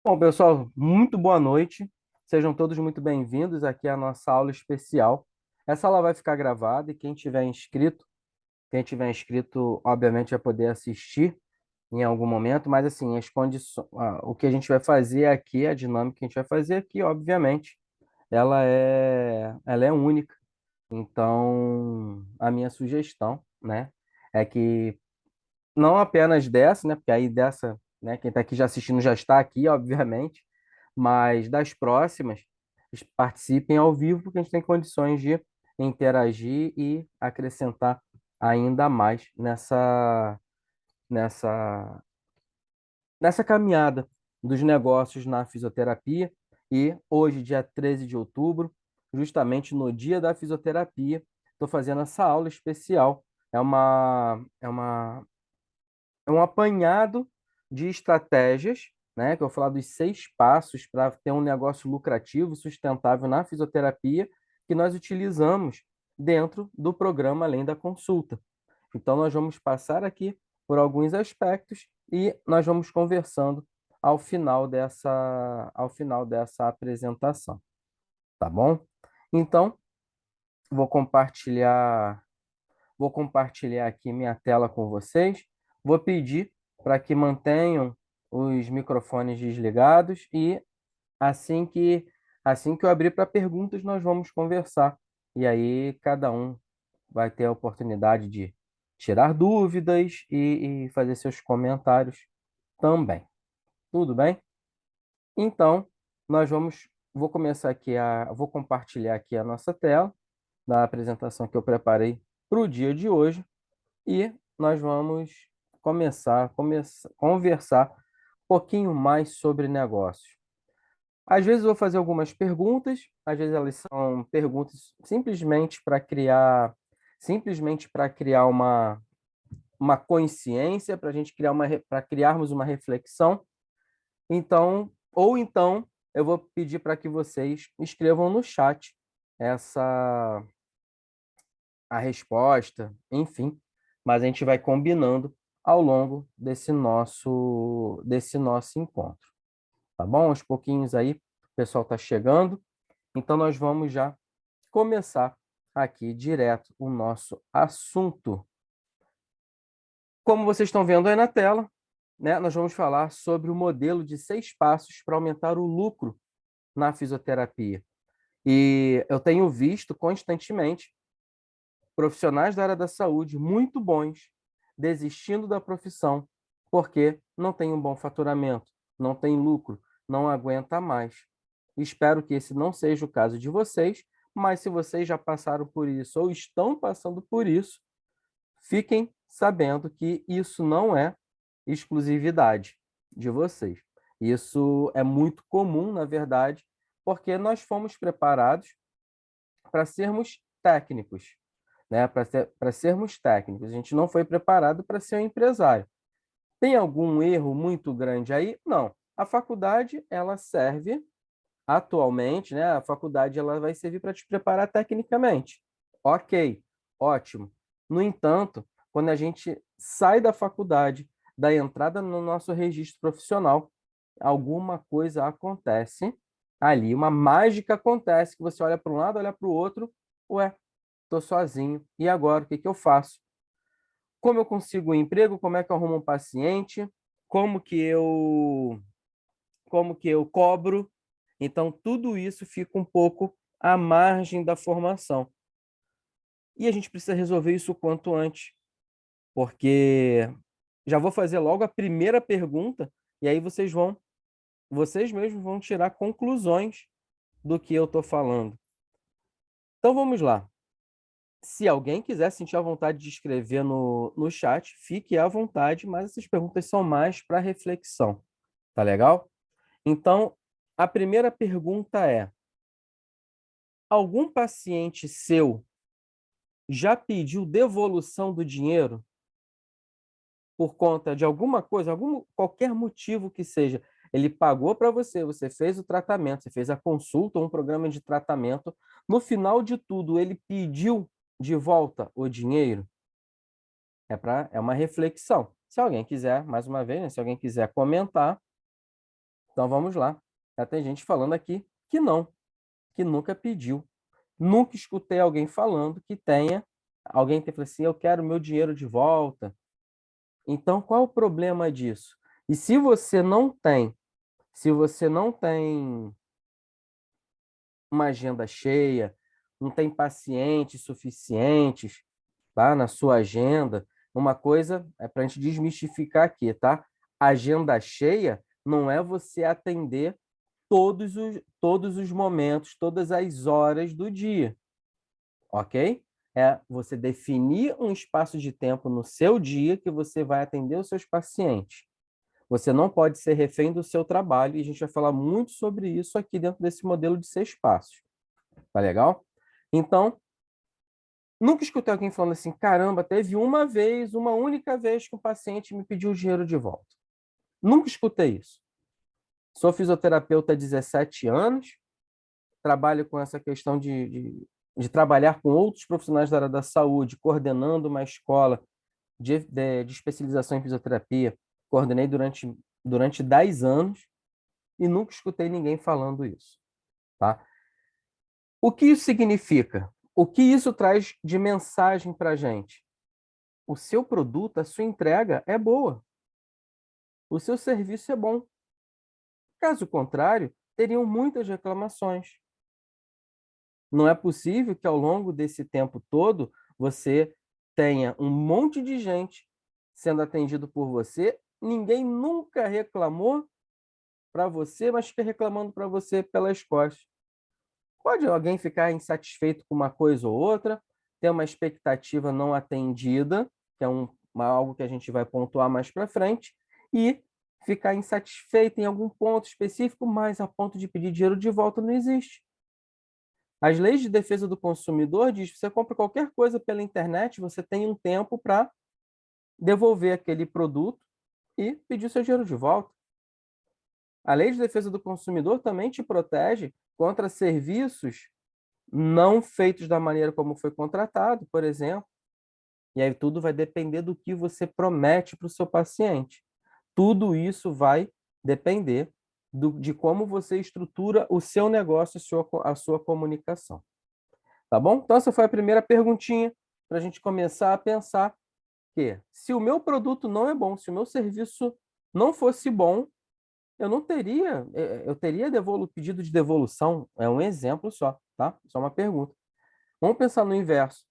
Bom, pessoal, muito boa noite. Sejam todos muito bem-vindos aqui à nossa aula especial. Essa aula vai ficar gravada e quem tiver inscrito, obviamente vai poder assistir em algum momento, mas assim, o que a gente vai fazer aqui, a dinâmica que a gente vai fazer aqui, obviamente, ela é única. Então, a minha sugestão, né, é que não apenas dessa, né? Porque aí dessa, né? Quem está aqui já assistindo já está aqui, obviamente, mas das próximas, eles participem ao vivo, porque a gente tem condições de interagir e acrescentar ainda mais nessa, nessa caminhada dos negócios na fisioterapia. E hoje, dia 13 de outubro, justamente no dia da fisioterapia, estou fazendo essa aula especial. É um apanhado de estratégias, né, que eu vou falar dos 6 passos para ter um negócio lucrativo, sustentável na fisioterapia, que nós utilizamos dentro do programa Além da Consulta. Então, nós vamos passar aqui por alguns aspectos e nós vamos conversando ao final dessa apresentação, tá bom? Então, vou compartilhar Vou compartilhar aqui minha tela com vocês. Vou pedir para que mantenham os microfones desligados e assim que assim que eu abrir para perguntas, nós vamos conversar. E aí cada um vai ter a oportunidade de tirar dúvidas e fazer seus comentários também. Tudo bem? Então, vou compartilhar aqui a nossa tela da apresentação que eu preparei para o dia de hoje. E nós vamos conversar um pouquinho mais sobre negócios. Às vezes eu vou fazer algumas perguntas, às vezes elas são perguntas simplesmente para criar uma consciência, para a gente para criarmos uma reflexão. Então, ou então eu vou pedir para que vocês escrevam no chat essa a resposta, enfim, mas a gente vai combinando ao longo desse nosso encontro, tá bom? Aos pouquinhos aí, o pessoal está chegando, então nós vamos já começar aqui direto o nosso assunto. Como vocês estão vendo aí na tela, né, nós vamos falar sobre o modelo de 6 passos para aumentar o lucro na fisioterapia. E eu tenho visto constantemente profissionais da área da saúde muito bons desistindo da profissão porque não tem um bom faturamento, não tem lucro, não aguenta mais. Espero que esse não seja o caso de vocês, mas se vocês já passaram por isso ou estão passando por isso, fiquem sabendo que isso não é exclusividade de vocês. Isso é muito comum, na verdade, porque nós fomos preparados para sermos técnicos, né? Para sermos técnicos. A gente não foi preparado para ser um empresário. Tem algum erro muito grande aí? Não. A faculdade, ela serve atualmente, né? A faculdade ela vai servir para te preparar tecnicamente. Ok, ótimo. No entanto, quando a gente sai da faculdade, da entrada no nosso registro profissional, alguma coisa acontece ali, uma mágica acontece, que você olha para um lado, olha para o outro, ué, estou sozinho. E agora, o que que eu faço? Como eu consigo um emprego? Como é que eu arrumo um paciente? Como que eu, como que eu cobro? Então, tudo isso fica um pouco à margem da formação. E a gente precisa resolver isso o quanto antes, porque já vou fazer logo a primeira pergunta, e aí vocês mesmos vão tirar conclusões do que eu estou falando. Então, vamos lá. Se alguém quiser sentir a vontade de escrever no chat, fique à vontade, mas essas perguntas são mais para reflexão, tá legal? Então, a primeira pergunta é: algum paciente seu já pediu devolução do dinheiro por conta de alguma coisa, qualquer motivo que seja? Ele pagou para você, você fez o tratamento, você fez a consulta, um programa de tratamento. No final de tudo, ele pediu de volta o dinheiro? É uma reflexão. Se alguém quiser, mais uma vez, né, se alguém quiser comentar, Então, vamos lá. Já tem gente falando aqui que não, que nunca pediu. Nunca escutei alguém falando que tenha, alguém tem falado assim, eu quero meu dinheiro de volta. Então, qual o problema disso? E se você não tem uma agenda cheia, não tem pacientes suficientes, tá, na sua agenda, uma coisa é para a gente desmistificar aqui, tá? Agenda cheia não é você atender todos os momentos, todas as horas do dia, ok? É você definir um espaço de tempo no seu dia que você vai atender os seus pacientes. Você não pode ser refém do seu trabalho, e a gente vai falar muito sobre isso aqui dentro desse modelo de 6 passos. Tá legal? Então, nunca escutei alguém falando assim, caramba, teve uma vez, uma única vez que um paciente me pediu o dinheiro de volta. Nunca escutei isso. Sou fisioterapeuta há 17 anos, trabalho com essa questão de trabalhar com outros profissionais da área da saúde, coordenando uma escola de especialização em fisioterapia. Coordenei durante 10 anos e nunca escutei ninguém falando isso. Tá? O que isso significa? O que isso traz de mensagem para a gente? O seu produto, a sua entrega é boa. O seu serviço é bom. Caso contrário, teriam muitas reclamações. Não é possível que ao longo desse tempo todo você tenha um monte de gente sendo atendido por você, ninguém nunca reclamou para você, mas fica reclamando para você pelas costas. Pode alguém ficar insatisfeito com uma coisa ou outra, ter uma expectativa não atendida, que é algo que a gente vai pontuar mais para frente, e ficar insatisfeito em algum ponto específico, mas a ponto de pedir dinheiro de volta não existe. As leis de defesa do consumidor diz que você compra qualquer coisa pela internet, você tem um tempo para devolver aquele produto e pedir seu dinheiro de volta. A lei de defesa do consumidor também te protege contra serviços não feitos da maneira como foi contratado, por exemplo. E aí tudo vai depender do que você promete para o seu paciente. Tudo isso vai depender de como você estrutura o seu negócio, a sua comunicação. Tá bom? Então, essa foi a primeira perguntinha para a gente começar a pensar que se o meu produto não é bom, se o meu serviço não fosse bom, eu teria pedido de devolução. É um exemplo só, tá? Só uma pergunta. Vamos pensar no inverso.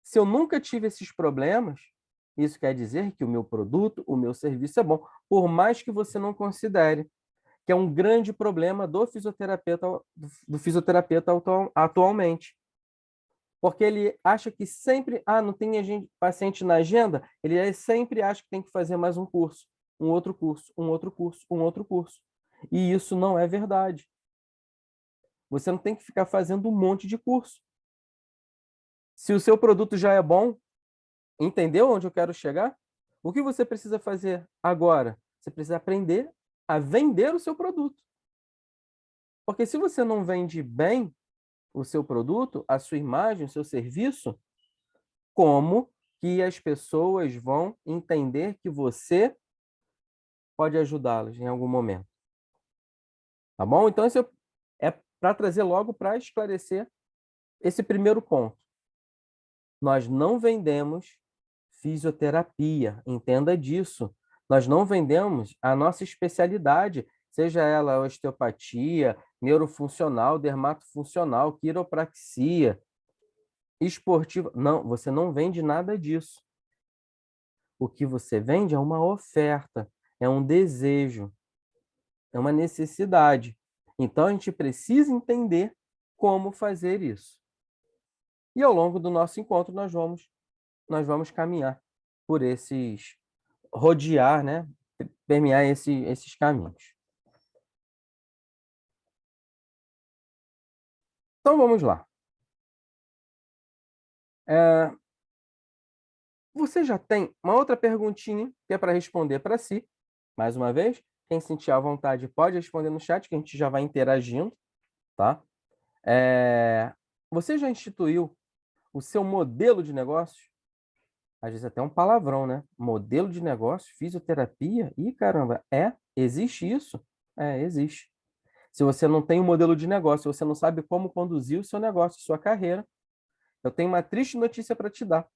Se eu nunca tive esses problemas, isso quer dizer que o meu produto, o meu serviço é bom, por mais que você não considere, que é um grande problema do fisioterapeuta atualmente. Porque ele acha que sempre, não tem paciente na agenda, ele sempre acha que tem que fazer mais um curso, um outro curso, um outro curso, um outro curso. E isso não é verdade. Você não tem que ficar fazendo um monte de curso. Se o seu produto já é bom, entendeu onde eu quero chegar? O que você precisa fazer agora? Você precisa aprender a vender o seu produto. Porque se você não vende bem o seu produto, a sua imagem, o seu serviço, como que as pessoas vão entender que você pode ajudá-las em algum momento? Tá bom? Então, isso é para trazer logo para esclarecer esse primeiro ponto. Nós não vendemos fisioterapia, entenda disso. Nós não vendemos a nossa especialidade, seja ela osteopatia, neurofuncional, dermatofuncional, quiropraxia, esportiva. Não, você não vende nada disso. O que você vende é uma oferta, é um desejo, é uma necessidade. Então, a gente precisa entender como fazer isso. E ao longo do nosso encontro, nós vamos caminhar por rodear, né? Permear esses caminhos. Então, vamos lá. Você já tem uma outra perguntinha que é para responder para si. Mais uma vez, quem sentir à vontade pode responder no chat, que a gente já vai interagindo, tá? Você já instituiu o seu modelo de negócio? Às vezes até um palavrão, né? Modelo de negócio, fisioterapia. Ih, caramba, é? Existe isso? Existe. Se você não tem um modelo de negócio, se você não sabe como conduzir o seu negócio, sua carreira, eu tenho uma triste notícia para te dar.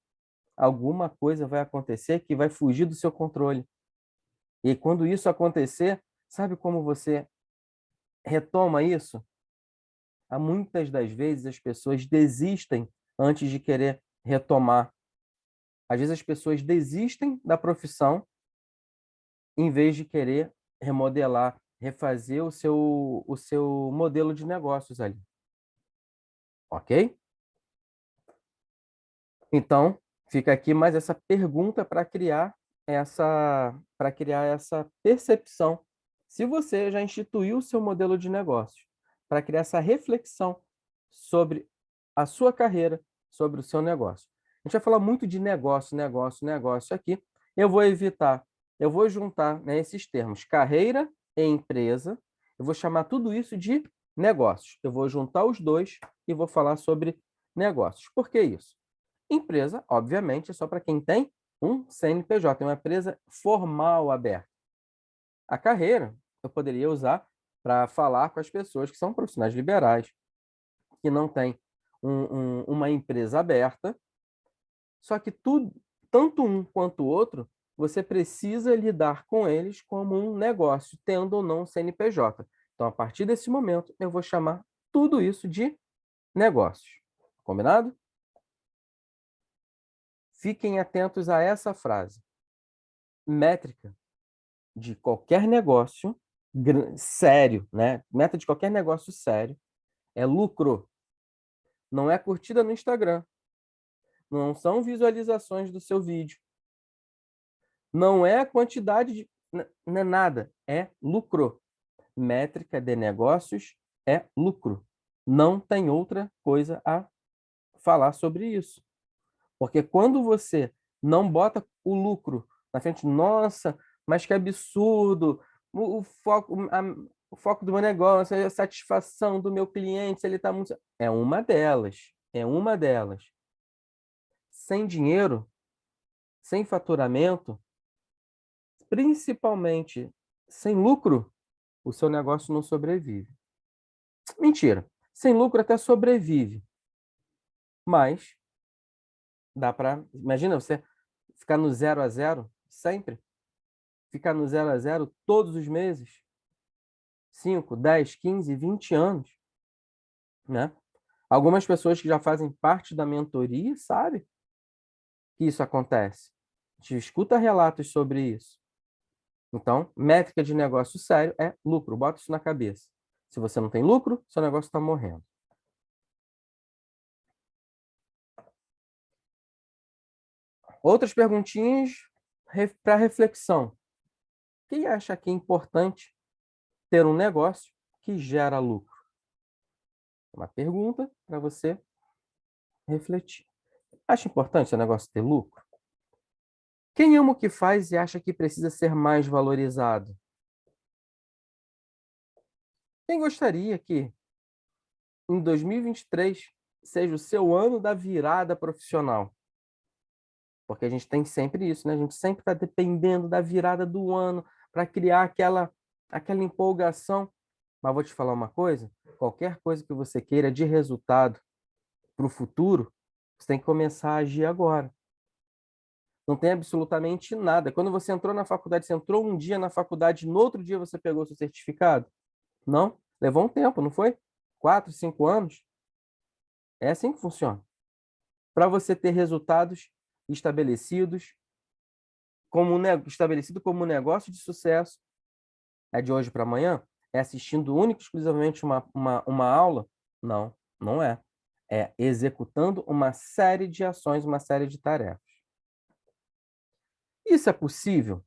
Alguma coisa vai acontecer que vai fugir do seu controle. E quando isso acontecer, sabe como você retoma isso? Muitas das vezes as pessoas desistem antes de querer retomar. Às vezes as pessoas desistem da profissão em vez de querer remodelar, refazer o seu modelo de negócios ali. Ok? Então, fica aqui mais essa pergunta para criar essa percepção. Se você já instituiu o seu modelo de negócio, para criar essa reflexão sobre a sua carreira, sobre o seu negócio. A gente vai falar muito de negócio, negócio, negócio aqui. Eu vou evitar, eu vou juntar, né, esses termos, carreira e empresa. Eu vou chamar tudo isso de negócios. Eu vou juntar os dois e vou falar sobre negócios. Por que isso? Empresa, obviamente, é só para quem tem um CNPJ, uma empresa formal aberta. A carreira eu poderia usar para falar com as pessoas que são profissionais liberais, que não têm uma empresa aberta, só que tudo, tanto um quanto o outro, você precisa lidar com eles como um negócio, tendo ou não CNPJ. Então, a partir desse momento, eu vou chamar tudo isso de negócios. Combinado? Fiquem atentos a essa frase. Métrica de qualquer negócio sério, né? Meta de qualquer negócio sério é lucro. Não é curtida no Instagram. Não são visualizações do seu vídeo. Não é a quantidade de... Não é nada. É lucro. Métrica de negócios é lucro. Não tem outra coisa a falar sobre isso. Porque quando você não bota o lucro na frente, nossa, mas que absurdo, o foco do meu negócio, a satisfação do meu cliente, se ele está muito... É uma delas, é uma delas. Sem dinheiro, sem faturamento, principalmente sem lucro, o seu negócio não sobrevive. Mentira, sem lucro até sobrevive, mas dá para... Imagina você ficar no 0 a 0 sempre, ficar no 0 a 0 todos os meses, 5, 10, 15, 20 anos, né? Algumas pessoas que já fazem parte da mentoria sabem que isso acontece. A gente escuta relatos sobre isso. Então, métrica de negócio sério é lucro. Bota isso na cabeça. Se você não tem lucro, seu negócio está morrendo. Outras perguntinhas para reflexão. Quem acha que é importante ter um negócio que gera lucro? Uma pergunta para você refletir. Acha importante seu negócio ter lucro? Quem ama o que faz e acha que precisa ser mais valorizado? Quem gostaria que em 2023 seja o seu ano da virada profissional? Porque a gente tem sempre isso, né? A gente sempre está dependendo da virada do ano para criar aquela empolgação. Mas vou te falar uma coisa: qualquer coisa que você queira de resultado para o futuro, você tem que começar a agir agora. Não tem absolutamente nada. Quando você entrou na faculdade, você entrou um dia na faculdade, no outro dia você pegou seu certificado? Não. Levou um tempo, não foi? 4, 5 anos? É assim que funciona. Para você ter resultados estabelecidos estabelecido como um negócio de sucesso, é de hoje para amanhã? É assistindo única e exclusivamente uma aula? Não, não é. É executando uma série de ações, uma série de tarefas. Isso é possível?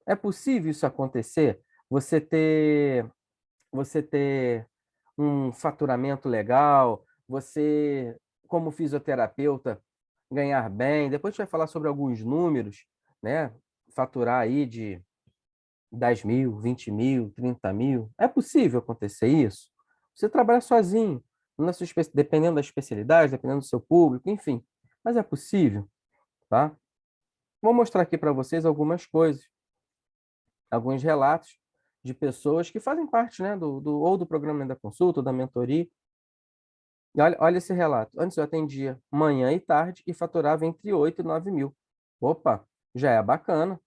É possível isso acontecer? Você ter um faturamento legal, você, como fisioterapeuta, ganhar bem. Depois a gente vai falar sobre alguns números, né? Faturar aí de 10 mil, 20 mil, 30 mil. É possível acontecer isso? Você trabalha sozinho, dependendo da especialidade, dependendo do seu público, enfim. Mas é possível, tá? Vou mostrar aqui para vocês algumas coisas, alguns relatos de pessoas que fazem parte, né, ou do programa da consulta, ou da mentoria. E olha esse relato. Antes eu atendia manhã e tarde e faturava entre 8 e 9 mil. Opa, já é bacana.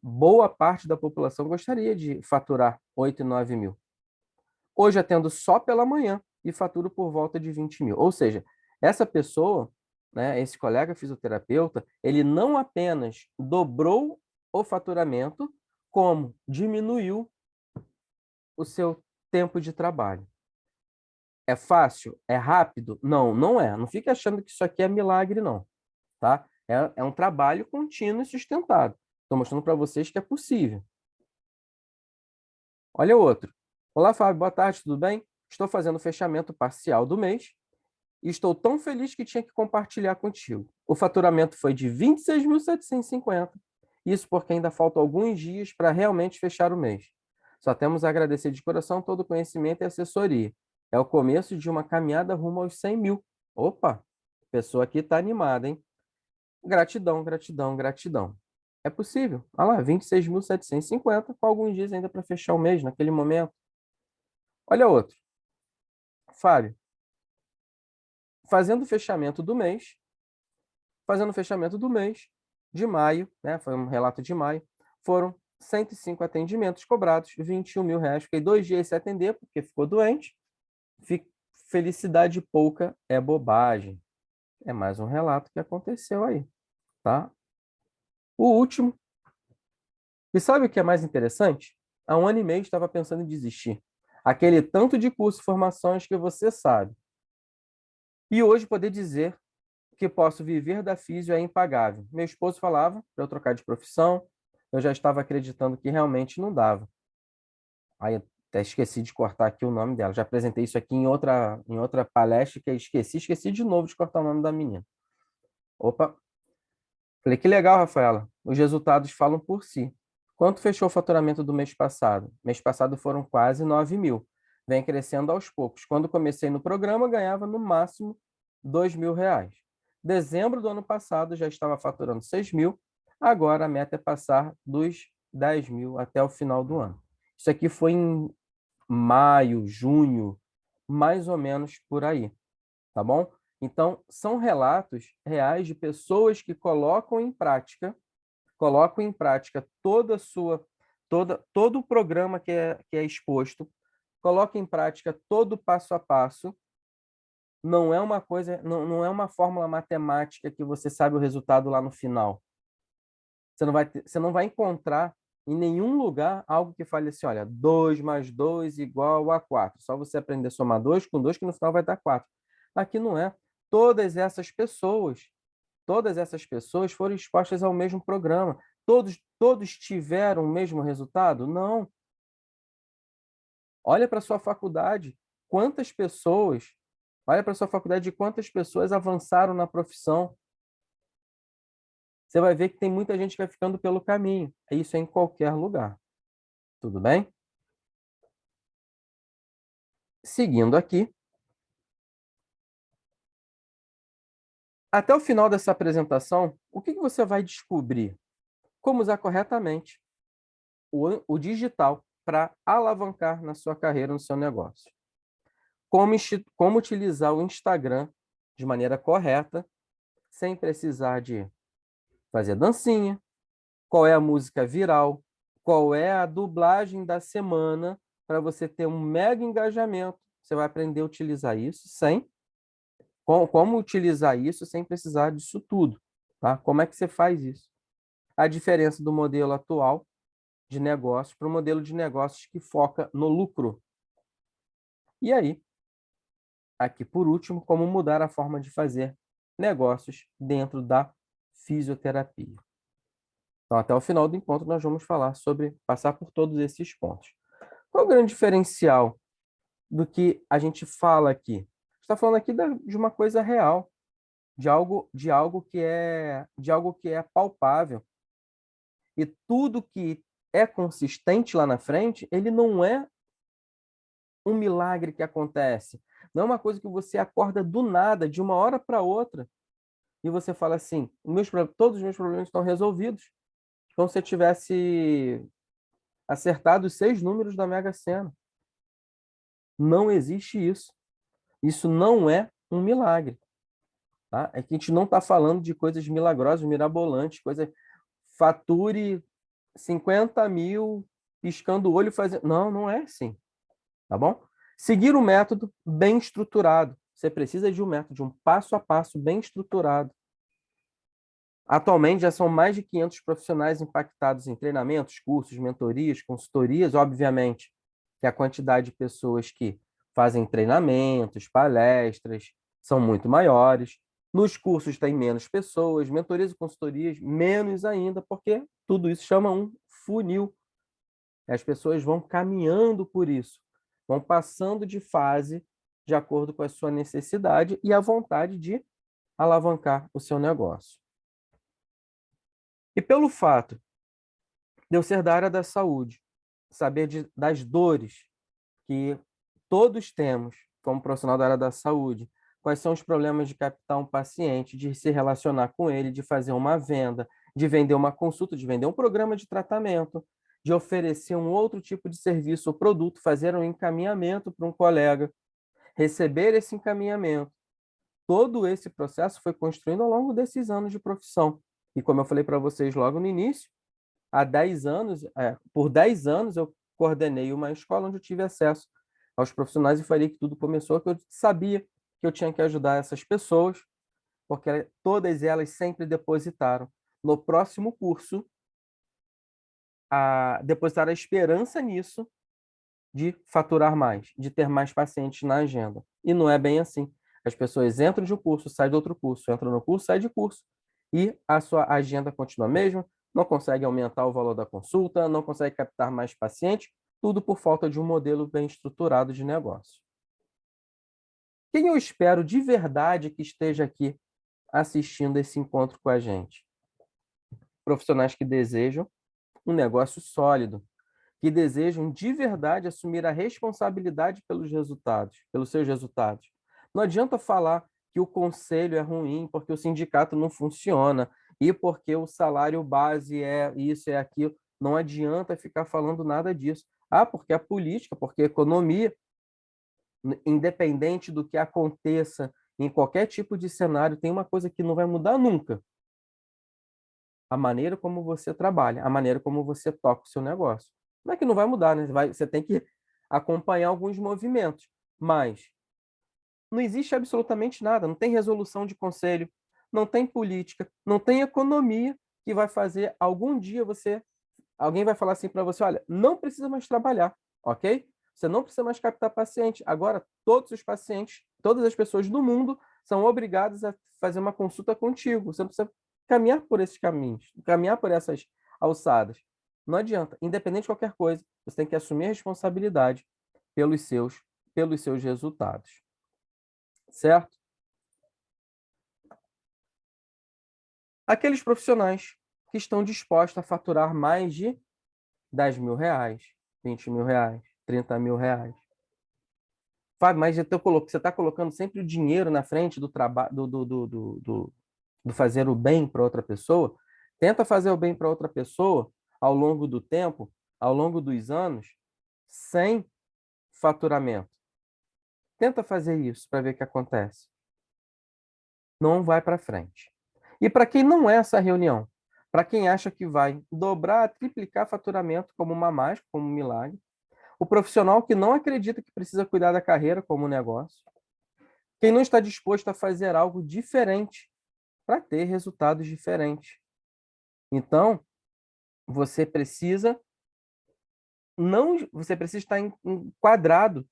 Boa parte da população gostaria de faturar 8 e 9 mil. Hoje atendo só pela manhã e faturo por volta de 20 mil. Ou seja, essa pessoa, né, esse colega fisioterapeuta, ele não apenas dobrou o faturamento, como diminuiu o seu tempo de trabalho. É fácil? É rápido? Não, não é. Não fique achando que isso aqui é milagre, não. Tá? É um trabalho contínuo e sustentado. Estou mostrando para vocês que é possível. Olha o outro. Olá, Fábio. Boa tarde, tudo bem? Estou fazendo o fechamento parcial do mês e estou tão feliz que tinha que compartilhar contigo. O faturamento foi de 26.750. Isso porque ainda faltam alguns dias para realmente fechar o mês. Só temos a agradecer de coração todo o conhecimento e assessoria. É o começo de uma caminhada rumo aos 100 mil. Opa, a pessoa aqui está animada, hein? Gratidão, gratidão, gratidão. É possível. Olha lá, 26.750, com alguns dias ainda para fechar o mês, naquele momento. Olha outro. Fábio, fazendo o fechamento do mês, de maio, né? Foi um relato de maio, foram 105 atendimentos cobrados, 21 mil reais. Fiquei 2 dias sem atender, porque ficou doente. Felicidade pouca é bobagem. É mais um relato que aconteceu aí, tá? O último. E sabe o que é mais interessante? Há 1 ano e meio estava pensando em desistir. Aquele tanto de curso e formações que você sabe. E hoje poder dizer que posso viver da físio é impagável. Meu esposo falava para eu trocar de profissão, eu já estava acreditando que realmente não dava. Aí até esqueci de cortar aqui o nome dela. Já apresentei isso aqui em outra palestra que eu esqueci de novo de cortar o nome da menina. Opa, falei que legal, Rafaela. Os resultados falam por si. Quanto fechou o faturamento do mês passado? Mês passado foram quase 9 mil. Vem crescendo aos poucos. Quando comecei no programa, ganhava no máximo 2 mil reais. Dezembro do ano passado já estava faturando 6 mil. Agora a meta é passar dos 10 mil até o final do ano. Isso aqui foi em maio, junho, mais ou menos por aí, tá bom? Então, são relatos reais de pessoas que colocam em prática todo o programa que é exposto, colocam em prática todo o passo a passo. Não é uma coisa, não é uma fórmula matemática que você sabe o resultado lá no final. Você não vai encontrar em nenhum lugar algo que fale assim, olha, 2 mais 2 igual a 4. Só você aprender a somar 2 com 2 que no final vai dar 4. Aqui não é. Todas essas pessoas foram expostas ao mesmo programa. Todos tiveram o mesmo resultado? Não. Olha para a sua faculdade, quantas pessoas, olha para a sua faculdade de quantas pessoas avançaram na profissão. Você vai ver que tem muita gente que vai ficando pelo caminho. Isso é em qualquer lugar. Tudo bem? Seguindo aqui. Até o final dessa apresentação, o que você vai descobrir? Como usar corretamente o digital para alavancar na sua carreira, no seu negócio. Como utilizar o Instagram de maneira correta, sem precisar de fazer dancinha, qual é a música viral, qual é a dublagem da semana, para você ter um mega engajamento. Você vai aprender a utilizar isso como utilizar isso sem precisar disso tudo, tá? Como é que você faz isso? A diferença do modelo atual de negócio para o modelo de negócios que foca no lucro. E aí, aqui por último, como mudar a forma de fazer negócios dentro da fisioterapia. Então, até o final do encontro, nós vamos falar sobre passar por todos esses pontos. Qual é o grande diferencial do que a gente fala aqui? Está falando aqui de uma coisa real, de algo que é palpável. E tudo que é consistente lá na frente, ele não é um milagre que acontece. Não é uma coisa que você acorda do nada, de uma hora para outra, e você fala assim, todos os meus problemas estão resolvidos. Como se você tivesse acertado os 6 números da Mega Sena. Não existe isso. Isso não é um milagre. Tá? É que a gente não está falando de coisas milagrosas, mirabolantes, coisa fature 50 mil piscando o olho fazendo. Não, não é assim. Tá bom? Seguir um método bem estruturado. Você precisa de um método, de um passo a passo bem estruturado. Atualmente já são mais de 500 profissionais impactados em treinamentos, cursos, mentorias, consultorias, obviamente, que a quantidade de pessoas que fazem treinamentos, palestras, são muito maiores. Nos cursos tem menos pessoas, mentorias e consultorias menos ainda, porque tudo isso chama um funil. As pessoas vão caminhando por isso, vão passando de fase de acordo com a sua necessidade e a vontade de alavancar o seu negócio. E pelo fato de eu ser da área da saúde, saber das dores que todos temos como profissional da área da saúde, quais são os problemas de captar um paciente, de se relacionar com ele, de fazer uma venda, de vender uma consulta, de vender um programa de tratamento, de oferecer um outro tipo de serviço ou produto, fazer um encaminhamento para um colega, receber esse encaminhamento. Todo esse processo foi construído ao longo desses anos de profissão. E como eu falei para vocês logo no início, há 10 anos, por 10 anos eu coordenei uma escola onde eu tive acesso aos profissionais e falei que tudo começou, que eu sabia que eu tinha que ajudar essas pessoas, porque todas elas sempre depositaram no próximo curso, depositaram a esperança nisso de faturar mais, de ter mais pacientes na agenda. E não é bem assim. As pessoas entram de um curso, saem de outro curso, entram no curso, saem de curso, e a sua agenda continua a mesma, não consegue aumentar o valor da consulta, não consegue captar mais pacientes, tudo por falta de um modelo bem estruturado de negócio. Quem eu espero de verdade que esteja aqui assistindo esse encontro com a gente? Profissionais que desejam um negócio sólido, que desejam de verdade assumir a responsabilidade pelos resultados, pelos seus resultados. Não adianta falar que o conselho é ruim porque o sindicato não funciona e porque o salário base é isso, é aquilo. Não adianta ficar falando nada disso. Ah, porque a política, porque a economia, independente do que aconteça em qualquer tipo de cenário, tem uma coisa que não vai mudar nunca. A maneira como você trabalha, a maneira como você toca o seu negócio. Não é que não vai mudar, né? Você tem que acompanhar alguns movimentos, mas não existe absolutamente nada, não tem resolução de conselho, não tem política, não tem economia que vai fazer algum dia alguém vai falar assim para você, olha, não precisa mais trabalhar, ok? Você não precisa mais captar paciente. Agora, todos os pacientes, todas as pessoas do mundo são obrigadas a fazer uma consulta contigo. Você não precisa caminhar por esses caminhos, caminhar por essas alçadas. Não adianta. Independente de qualquer coisa, você tem que assumir a responsabilidade pelos seus resultados. Certo? Aqueles profissionais que estão dispostos a faturar mais de 10 mil reais, 20 mil reais, 30 mil reais. Fábio, mas você está colocando sempre o dinheiro na frente do trabalho, do fazer o bem para outra pessoa. Tenta fazer o bem para outra pessoa ao longo do tempo, ao longo dos anos, sem faturamento. Tenta fazer isso para ver o que acontece. Não vai para frente. E para quem não é essa reunião, para quem acha que vai dobrar, triplicar faturamento como uma mágica, como um milagre, o profissional que não acredita que precisa cuidar da carreira como um negócio, quem não está disposto a fazer algo diferente para ter resultados diferentes. Então, você precisa você precisa estar enquadrado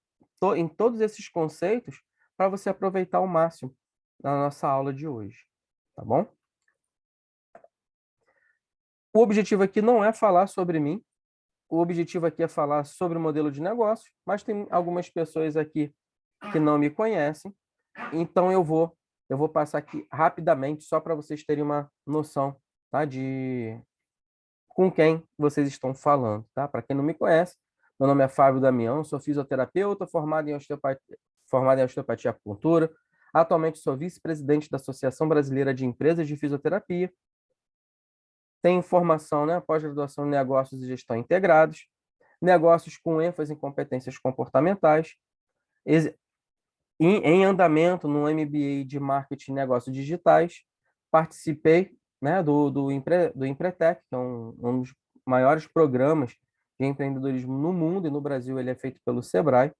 em todos esses conceitos para você aproveitar ao máximo na nossa aula de hoje, tá bom? O objetivo aqui não é falar sobre mim, o objetivo aqui é falar sobre o modelo de negócio, mas tem algumas pessoas aqui que não me conhecem, então eu vou passar aqui rapidamente só para vocês terem uma noção, tá, de com quem vocês estão falando, tá? Para quem não me conhece, meu nome é Fábio Damião, sou fisioterapeuta formado em osteopatia e acupuntura. Atualmente sou vice-presidente da Associação Brasileira de Empresas de Fisioterapia. Tenho formação, né, pós-graduação em Negócios e Gestão Integrados. negócios com ênfase em competências comportamentais, em andamento no MBA de Marketing e Negócios Digitais, participei, né, do Empretec, que é um dos maiores programas de empreendedorismo no mundo, e no Brasil ele é feito pelo Sebrae,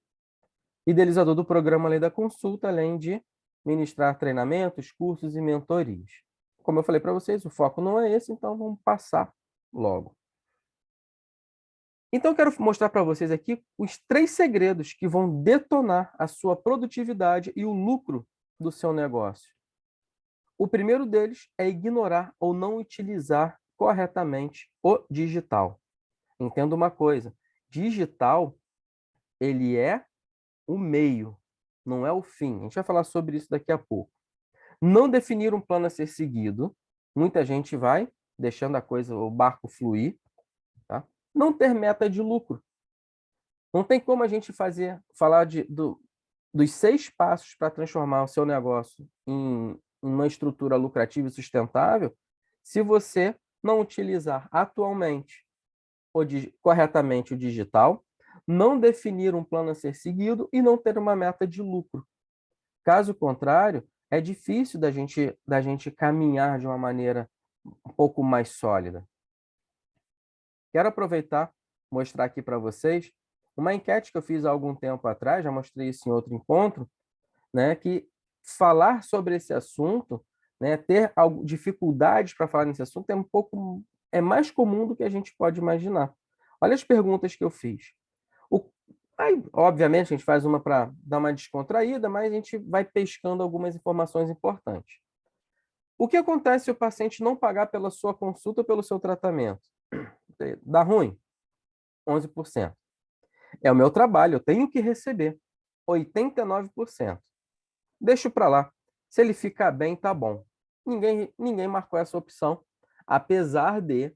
idealizador do programa Lei da Consulta, além de ministrar treinamentos, cursos e mentorias. Como eu falei para vocês, o foco não é esse, então vamos passar logo. Então, eu quero mostrar para vocês aqui os 3 segredos que vão detonar a sua produtividade e o lucro do seu negócio. O primeiro deles é ignorar ou não utilizar corretamente o digital. Entenda uma coisa, digital, ele é o meio, não é o fim. A gente vai falar sobre isso daqui a pouco. Não definir um plano a ser seguido. Muita gente vai deixando a coisa, o barco fluir. Tá? Não ter meta de lucro. Não tem como a gente falar dos 6 passos para transformar o seu negócio em uma estrutura lucrativa e sustentável se você não utilizar atualmente corretamente o digital, não definir um plano a ser seguido e não ter uma meta de lucro. Caso contrário, é difícil da gente caminhar de uma maneira um pouco mais sólida. Quero aproveitar, mostrar aqui para vocês uma enquete que eu fiz há algum tempo atrás, já mostrei isso em outro encontro, né, que falar sobre esse assunto, né, ter dificuldades para falar nesse assunto é mais comum do que a gente pode imaginar. Olha as perguntas que eu fiz. Aí, obviamente, a gente faz uma para dar uma descontraída, mas a gente vai pescando algumas informações importantes. O que acontece se o paciente não pagar pela sua consulta ou pelo seu tratamento? Dá ruim? 11%. É o meu trabalho, eu tenho que receber. 89%. Deixo para lá. Se ele ficar bem, tá bom. Ninguém marcou essa opção, apesar de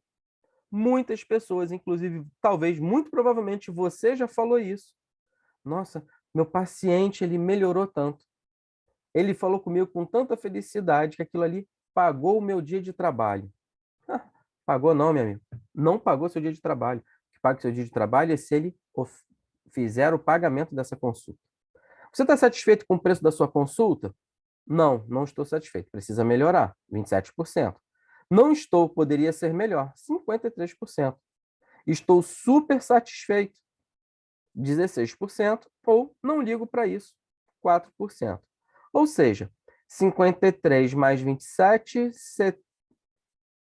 muitas pessoas, inclusive, talvez, muito provavelmente, você já falou isso. Nossa, meu paciente, ele melhorou tanto. Ele falou comigo com tanta felicidade que aquilo ali pagou o meu dia de trabalho. Pagou não, meu amigo. Não pagou seu dia de trabalho. O que paga o seu dia de trabalho é se ele fizer o pagamento dessa consulta. Você está satisfeito com o preço da sua consulta? Não, não estou satisfeito. Precisa melhorar, 27%. Não estou, poderia ser melhor, 53%. Estou super satisfeito, 16%. Ou não ligo para isso, 4%. Ou seja, 53 mais 27,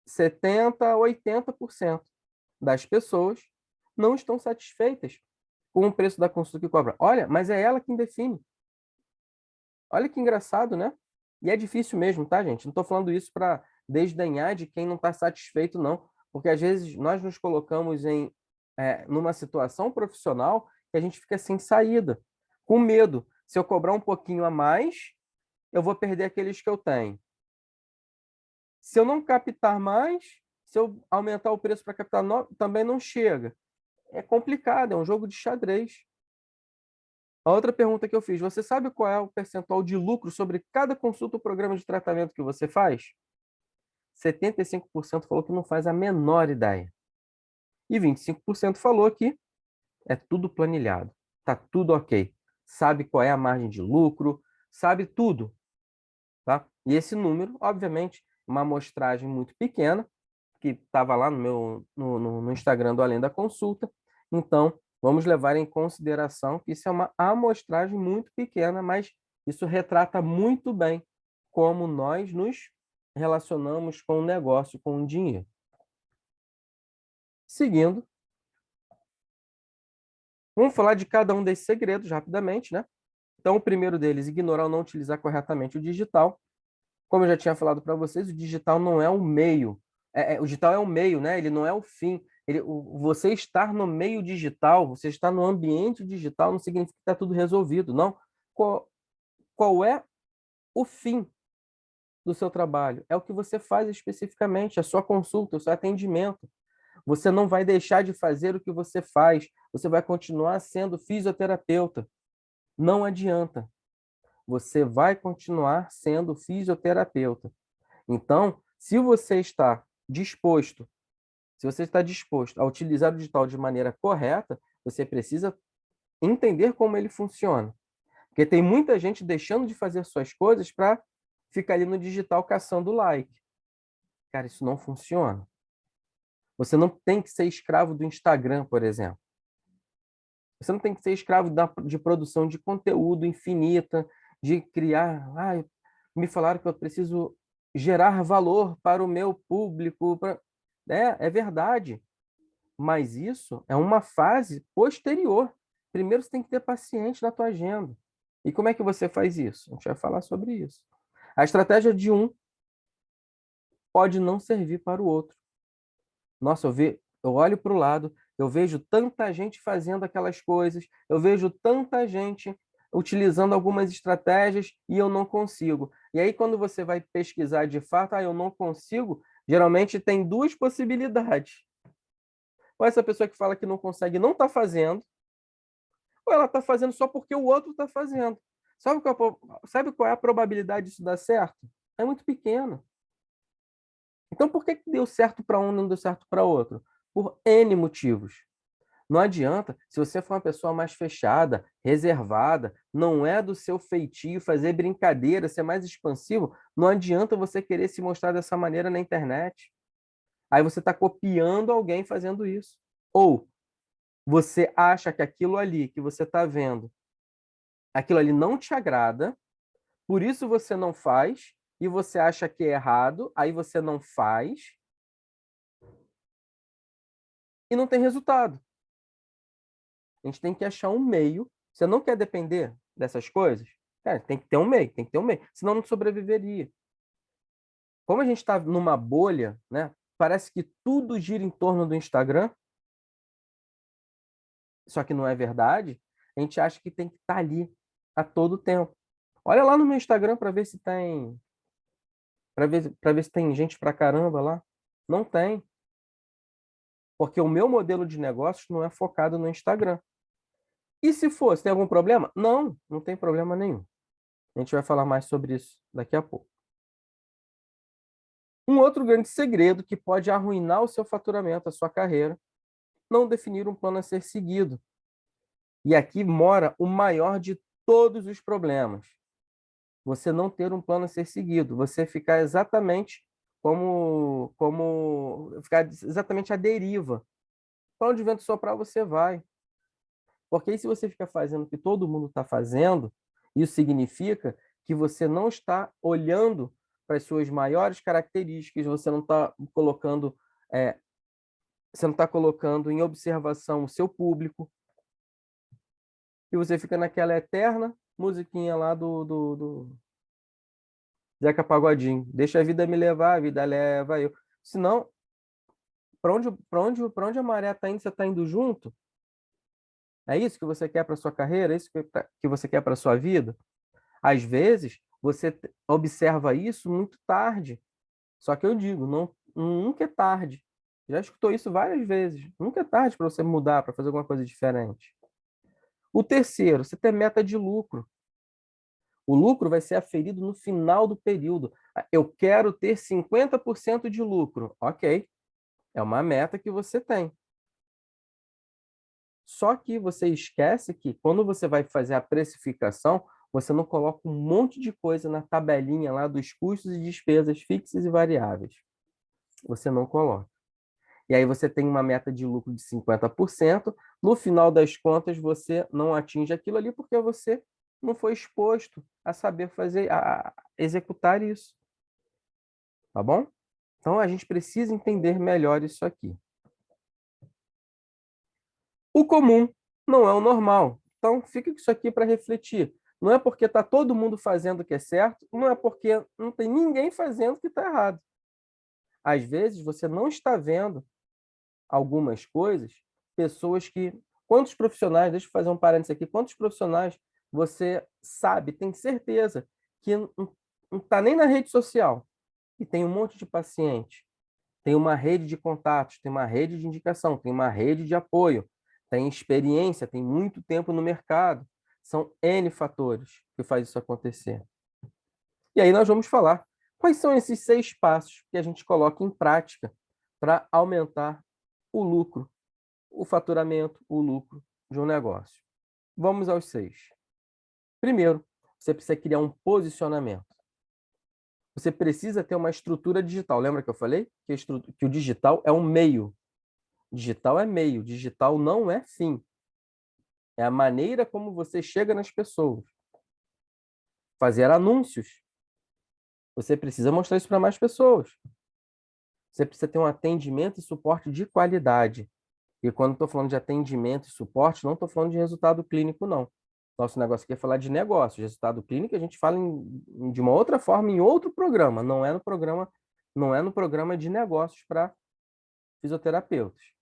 70, 80% das pessoas não estão satisfeitas com o preço da consulta que cobra. Olha, mas é ela quem define. Olha que engraçado, né? E é difícil mesmo, tá, gente? Não estou falando isso para desdenhar de quem não está satisfeito, não. Porque às vezes nós nos colocamos numa situação profissional que a gente fica sem saída, com medo. Se eu cobrar um pouquinho a mais, eu vou perder aqueles que eu tenho. Se eu não captar mais, se eu aumentar o preço para captar, também não chega. É complicado, é um jogo de xadrez. A outra pergunta que eu fiz, você sabe qual é o percentual de lucro sobre cada consulta ou programa de tratamento que você faz? 75% falou que não faz a menor ideia. E 25% falou que é tudo planilhado, tá tudo ok. Sabe qual é a margem de lucro, sabe tudo. Tá? E esse número, obviamente, uma amostragem muito pequena, que estava lá no Instagram do Além da Consulta. Então, vamos levar em consideração que isso é uma amostragem muito pequena, mas isso retrata muito bem como nós nos relacionamos com o negócio, com o dinheiro. Seguindo, vamos falar de cada um desses segredos rapidamente, né? Então, o primeiro deles, ignorar ou não utilizar corretamente o digital. Como eu já tinha falado para vocês, o digital não é o meio. O digital é o meio, né? Ele não é o fim. Você estar no meio digital, você estar no ambiente digital, não significa que está tudo resolvido, não. Qual é o fim do seu trabalho? É o que você faz especificamente, a sua consulta, o seu atendimento. Você não vai deixar de fazer o que você faz, você vai continuar sendo fisioterapeuta. Não adianta. Você vai continuar sendo fisioterapeuta. Então, se você está disposto, Se você está disposto a utilizar o digital de maneira correta, você precisa entender como ele funciona. Porque tem muita gente deixando de fazer suas coisas para ficar ali no digital caçando like. Cara, isso não funciona. Você não tem que ser escravo do Instagram, por exemplo. Você não tem que ser escravo de produção de conteúdo infinita, de criar. Ah, me falaram que eu preciso gerar valor para o meu público. É verdade. Mas isso é uma fase posterior. Primeiro você tem que ter paciência na tua agenda. E como é que você faz isso? A gente vai falar sobre isso. A estratégia de um pode não servir para o outro. Nossa, eu olho para o lado, eu vejo tanta gente fazendo aquelas coisas, eu vejo tanta gente utilizando algumas estratégias e eu não consigo. E aí, quando você vai pesquisar de fato, eu não consigo, geralmente tem duas possibilidades. Ou essa pessoa que fala que não consegue não está fazendo, ou ela está fazendo só porque o outro está fazendo. Sabe qual é a probabilidade disso dar certo? É muito pequena. Então, por que deu certo para um e não deu certo para outro? Por N motivos. Não adianta, se você for uma pessoa mais fechada, reservada, não é do seu feitio fazer brincadeira, ser mais expansivo, não adianta você querer se mostrar dessa maneira na internet. Aí você está copiando alguém fazendo isso. Ou você acha que aquilo ali que você está vendo, aquilo ali não te agrada, por isso você não faz, e você acha que é errado, aí você não faz, e não tem resultado. A gente tem que achar um meio. Você não quer depender dessas coisas? Cara, tem que ter um meio, tem que ter um meio. Senão não sobreviveria. Como a gente está numa bolha, né? Parece que tudo gira em torno do Instagram, só que não é verdade. A gente acha que tem que estar ali a todo tempo. Olha lá no meu Instagram para ver se tem, para ver se tem gente pra caramba lá. Não tem, porque o meu modelo de negócios não é focado no Instagram. E se fosse, tem algum problema? Não, não tem problema nenhum. A gente vai falar mais sobre isso daqui a pouco. Um outro grande segredo que pode arruinar o seu faturamento, a sua carreira, não definir um plano a ser seguido. E aqui mora o maior de todos os problemas. Você não ter um plano a ser seguido, você ficar exatamente como ficar exatamente à deriva. Para onde o vento soprar, você vai. Porque aí, se você fica fazendo o que todo mundo está fazendo, isso significa que você não está olhando para as suas maiores características, é, você não está colocando em observação o seu público, e você fica naquela eterna musiquinha lá do Zeca Pagodinho. Deixa a vida me levar, a vida leva eu. Senão, para onde a maré está indo, você está indo junto? É isso que você quer para sua carreira? É isso que você quer para sua vida? Às vezes, você observa isso muito tarde. Só que eu digo, não, nunca é tarde. Já escutou isso várias vezes. Nunca é tarde para você mudar, para fazer alguma coisa diferente. O terceiro, você ter meta de lucro. O lucro vai ser aferido no final do período. Eu quero ter 50% de lucro. Ok, é uma meta que você tem. Só que você esquece que quando você vai fazer a precificação, você não coloca um monte de coisa na tabelinha lá dos custos e despesas fixas e variáveis. Você não coloca. E aí você tem uma meta de lucro de 50%. No final das contas, você não atinge aquilo ali porque você não foi exposto a saber fazer, a executar isso. Tá bom? Então a gente precisa entender melhor isso aqui. O comum não é o normal. Então fica isso aqui para refletir. Não é porque está todo mundo fazendo o que é certo, não é porque não tem ninguém fazendo o que está errado. Às vezes você não está vendo algumas coisas, pessoas que. Quantos profissionais, deixa eu fazer um parênteses aqui, quantos profissionais você sabe, tem certeza, que não está nem na rede social e tem um monte de paciente, tem uma rede de contatos, tem uma rede de indicação, tem uma rede de apoio, tem experiência, tem muito tempo no mercado. São N fatores que faz isso acontecer. E aí nós vamos falar quais são esses 6 passos que a gente coloca em prática para aumentar o lucro, o faturamento, o lucro de um negócio. Vamos aos 6. Primeiro, você precisa criar um posicionamento. Você precisa ter uma estrutura digital. Lembra que eu falei que o digital é um meio? Digital é meio, digital não é fim. É a maneira como você chega nas pessoas. Fazer anúncios. Você precisa mostrar isso para mais pessoas. Você precisa ter um atendimento e suporte de qualidade. E quando estou falando de atendimento e suporte, não estou falando de resultado clínico, não. Nosso negócio aqui é falar de negócio. Resultado clínico a gente fala de uma outra forma em outro programa. Não é no programa de negócios para fisioterapeutas.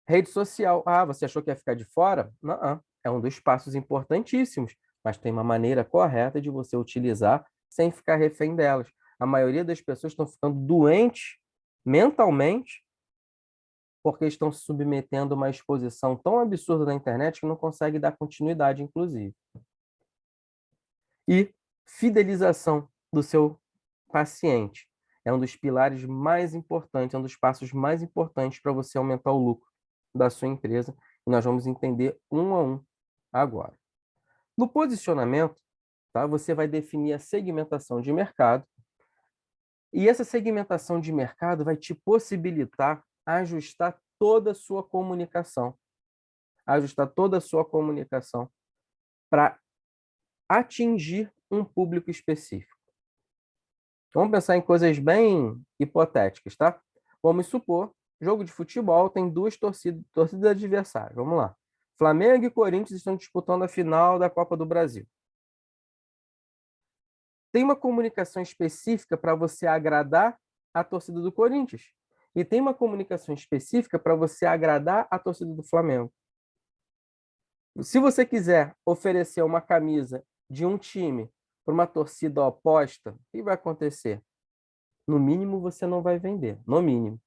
Rede social. Ah, você achou que ia ficar de fora? Não, é um dos passos importantíssimos, mas tem uma maneira correta de você utilizar sem ficar refém delas. A maioria das pessoas estão ficando doentes mentalmente porque estão se submetendo a uma exposição tão absurda na internet que não consegue dar continuidade, inclusive. E fidelização do seu paciente é um dos pilares mais importantes, é um dos passos mais importantes para você aumentar o lucro da sua empresa. E nós vamos entender um a um agora. No posicionamento, tá, você vai definir a segmentação de mercado. E essa segmentação de mercado vai te possibilitar ajustar toda a sua comunicação. Ajustar toda a sua comunicação para atingir um público específico. Vamos pensar em coisas bem hipotéticas, tá? Vamos supor, jogo de futebol tem duas torcidas adversárias. Vamos lá. Flamengo e Corinthians estão disputando a final da Copa do Brasil. Tem uma comunicação específica para você agradar a torcida do Corinthians. E tem uma comunicação específica para você agradar a torcida do Flamengo. Se você quiser oferecer uma camisa de um time para uma torcida oposta, o que vai acontecer? No mínimo, você não vai vender. No mínimo.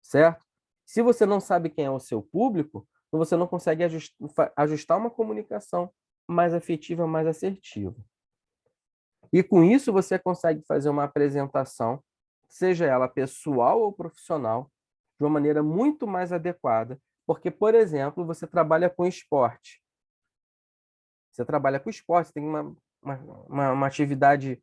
Certo? Se você não sabe quem é o seu público, você não consegue ajustar uma comunicação mais afetiva, mais assertiva. E com isso você consegue fazer uma apresentação, seja ela pessoal ou profissional, de uma maneira muito mais adequada, porque, por exemplo, você trabalha com esporte. Você trabalha com esporte, tem uma atividade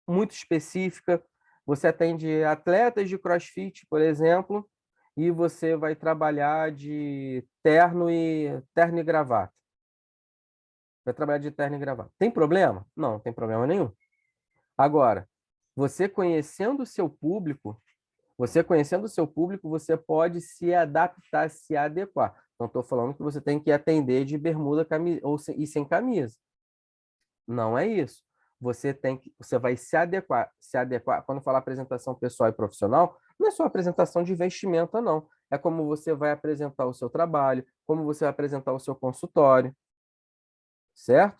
muito específica. Você atende atletas de CrossFit, por exemplo, e você vai trabalhar de terno e gravata. Vai trabalhar de terno e gravata. Tem problema? Não, não tem problema nenhum. Agora, você conhecendo o seu público, você pode se adaptar, se adequar. Não estou falando que você tem que atender de bermuda e sem camisa. Não é isso. Você vai se adequar. Quando falar apresentação pessoal e profissional, não é só apresentação de vestimenta, não. É como você vai apresentar o seu trabalho, como você vai apresentar o seu consultório, certo?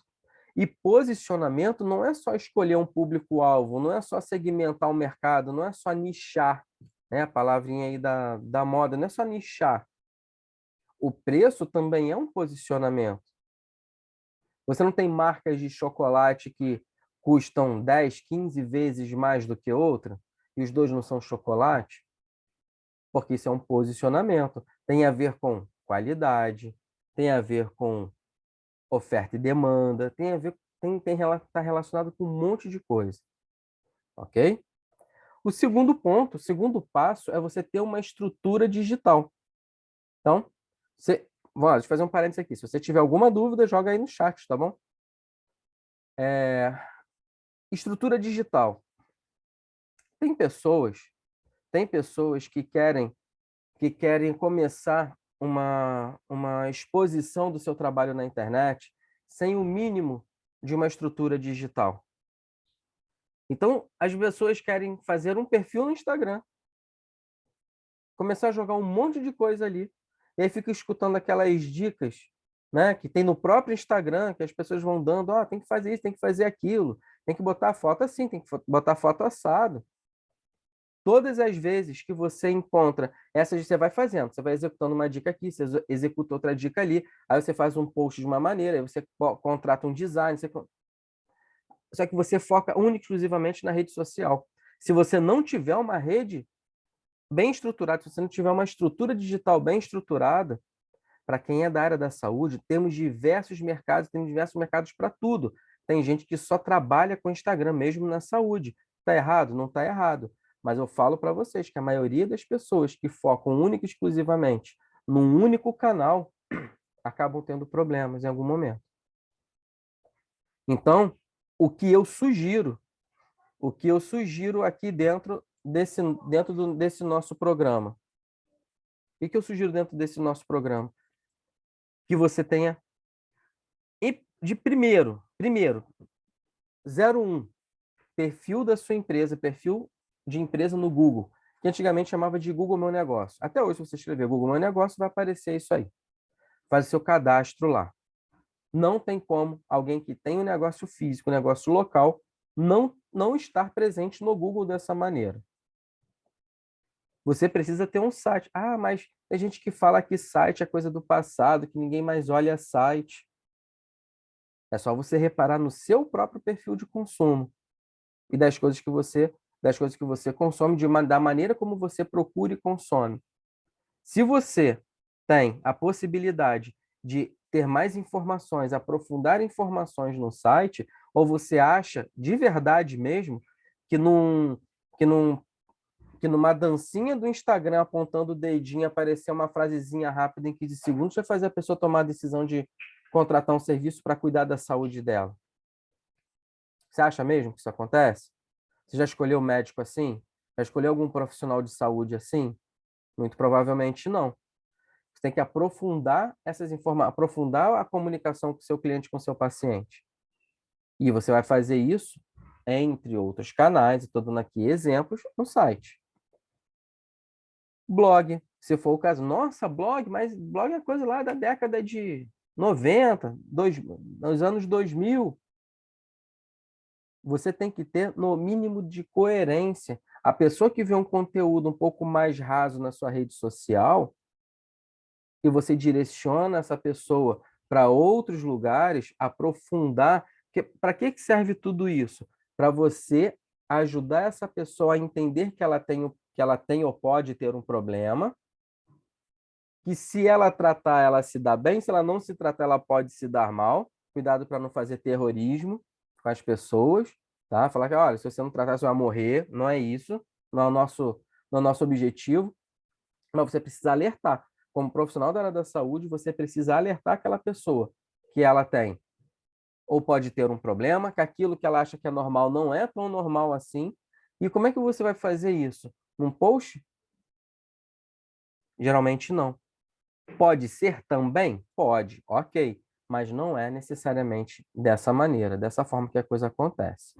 E posicionamento não é só escolher um público-alvo, não é só segmentar o mercado, não é só nichar, né? A palavrinha aí da moda, não é só nichar. O preço também é um posicionamento. Você não tem marcas de chocolate que custam 10, 15 vezes mais do que outra, e os dois não são chocolate? Porque isso é um posicionamento. Tem a ver com qualidade, tem a ver com oferta e demanda, está relacionado com um monte de coisa. Ok? O segundo ponto, o segundo passo é você ter uma estrutura digital. Então, deixa eu fazer um parênteses aqui. Se você tiver alguma dúvida, joga aí no chat, tá bom? Estrutura digital. Tem pessoas que querem começar uma exposição do seu trabalho na internet sem o mínimo de uma estrutura digital. Então, as pessoas querem fazer um perfil no Instagram, começar a jogar um monte de coisa ali, e aí fica escutando aquelas dicas, né, que tem no próprio Instagram, que as pessoas vão dando, tem que fazer isso, tem que fazer aquilo, tem que botar foto assim, tem que botar foto assado. Todas as vezes que você encontra essas, você vai fazendo, você vai executando uma dica aqui, você executa outra dica ali, aí você faz um post de uma maneira, aí você contrata um design, só que você foca única e exclusivamente na rede social. Se você não tiver uma rede, bem estruturado, se você não tiver uma estrutura digital bem estruturada, para quem é da área da saúde, temos diversos mercados para tudo. Tem gente que só trabalha com Instagram, mesmo na saúde. Está errado? Não está errado. Mas eu falo para vocês que a maioria das pessoas que focam única e exclusivamente num único canal acabam tendo problemas em algum momento. Então, o que eu sugiro, aqui desse nosso programa, o que eu sugiro dentro desse nosso programa? Que você tenha de primeiro, 01, perfil da sua empresa, perfil de empresa no Google, que antigamente chamava de Google Meu Negócio. Até hoje, se você escrever Google Meu Negócio, vai aparecer isso aí. Faz o seu cadastro lá. Não tem como alguém que tem um negócio físico, um negócio local, não estar presente no Google dessa maneira. Você precisa ter um site. Ah, mas tem gente que fala que site é coisa do passado, que ninguém mais olha site. É só você reparar no seu próprio perfil de consumo e das coisas que você consome, da maneira como você procura e consome. Se você tem a possibilidade de ter mais informações, aprofundar informações no site, ou você acha de verdade mesmo que que num, que numa dancinha do Instagram apontando o dedinho aparecer uma frasezinha rápida em 15 segundos vai fazer a pessoa tomar a decisão de contratar um serviço para cuidar da saúde dela? Você acha mesmo que isso acontece? Você já escolheu médico assim? Já escolheu algum profissional de saúde assim? Muito provavelmente não. Você tem que aprofundar essas informações, aprofundar a comunicação com o seu cliente, com o seu paciente. E você vai fazer isso, entre outros canais, estou dando aqui exemplos, no site. Blog, se for o caso. Nossa, blog, mas blog é coisa lá da década de 90, nos anos 2000. Você tem que ter, no mínimo, de coerência. A pessoa que vê um conteúdo um pouco mais raso na sua rede social, e você direciona essa pessoa para outros lugares, aprofundar. Para que serve tudo isso? Para você ajudar essa pessoa a entender que ela tem ou pode ter um problema, que se ela tratar, ela se dá bem, se ela não se tratar, ela pode se dar mal. Cuidado para não fazer terrorismo com as pessoas, tá? Falar que, olha, se você não tratar, você vai morrer. Não é isso, não é o nosso objetivo, mas você precisa alertar. Como profissional da área da saúde, você precisa alertar aquela pessoa que ela tem ou pode ter um problema, que aquilo que ela acha que é normal não é tão normal assim. E como é que você vai fazer isso? Num post? Geralmente não. Pode ser também? Pode, ok. Mas não é necessariamente dessa maneira, dessa forma que a coisa acontece.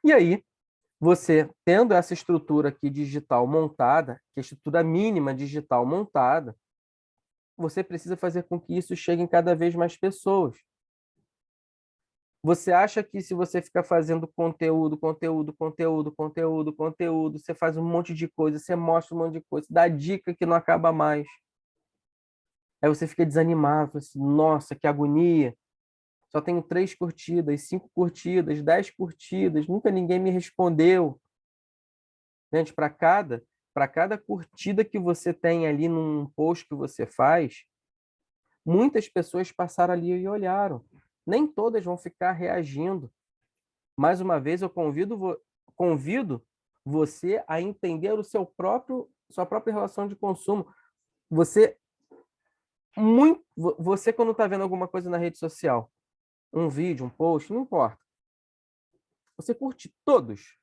E aí, você tendo essa estrutura aqui digital montada, que é a estrutura mínima digital montada, você precisa fazer com que isso chegue em cada vez mais pessoas. Você acha que se você ficar fazendo conteúdo, você faz um monte de coisa, você mostra um monte de coisa, dá dica que não acaba mais. Aí você fica desanimado, fala assim, nossa, que agonia. Só tenho 3 curtidas, 5 curtidas, 10 curtidas, nunca ninguém me respondeu. Gente, para cada curtida que você tem ali num post que você faz, muitas pessoas passaram ali e olharam. Nem todas vão ficar reagindo. Mais uma vez, eu convido você a entender sua própria relação de consumo. Você quando está vendo alguma coisa na rede social, um vídeo, um post, não importa. Você curte todos.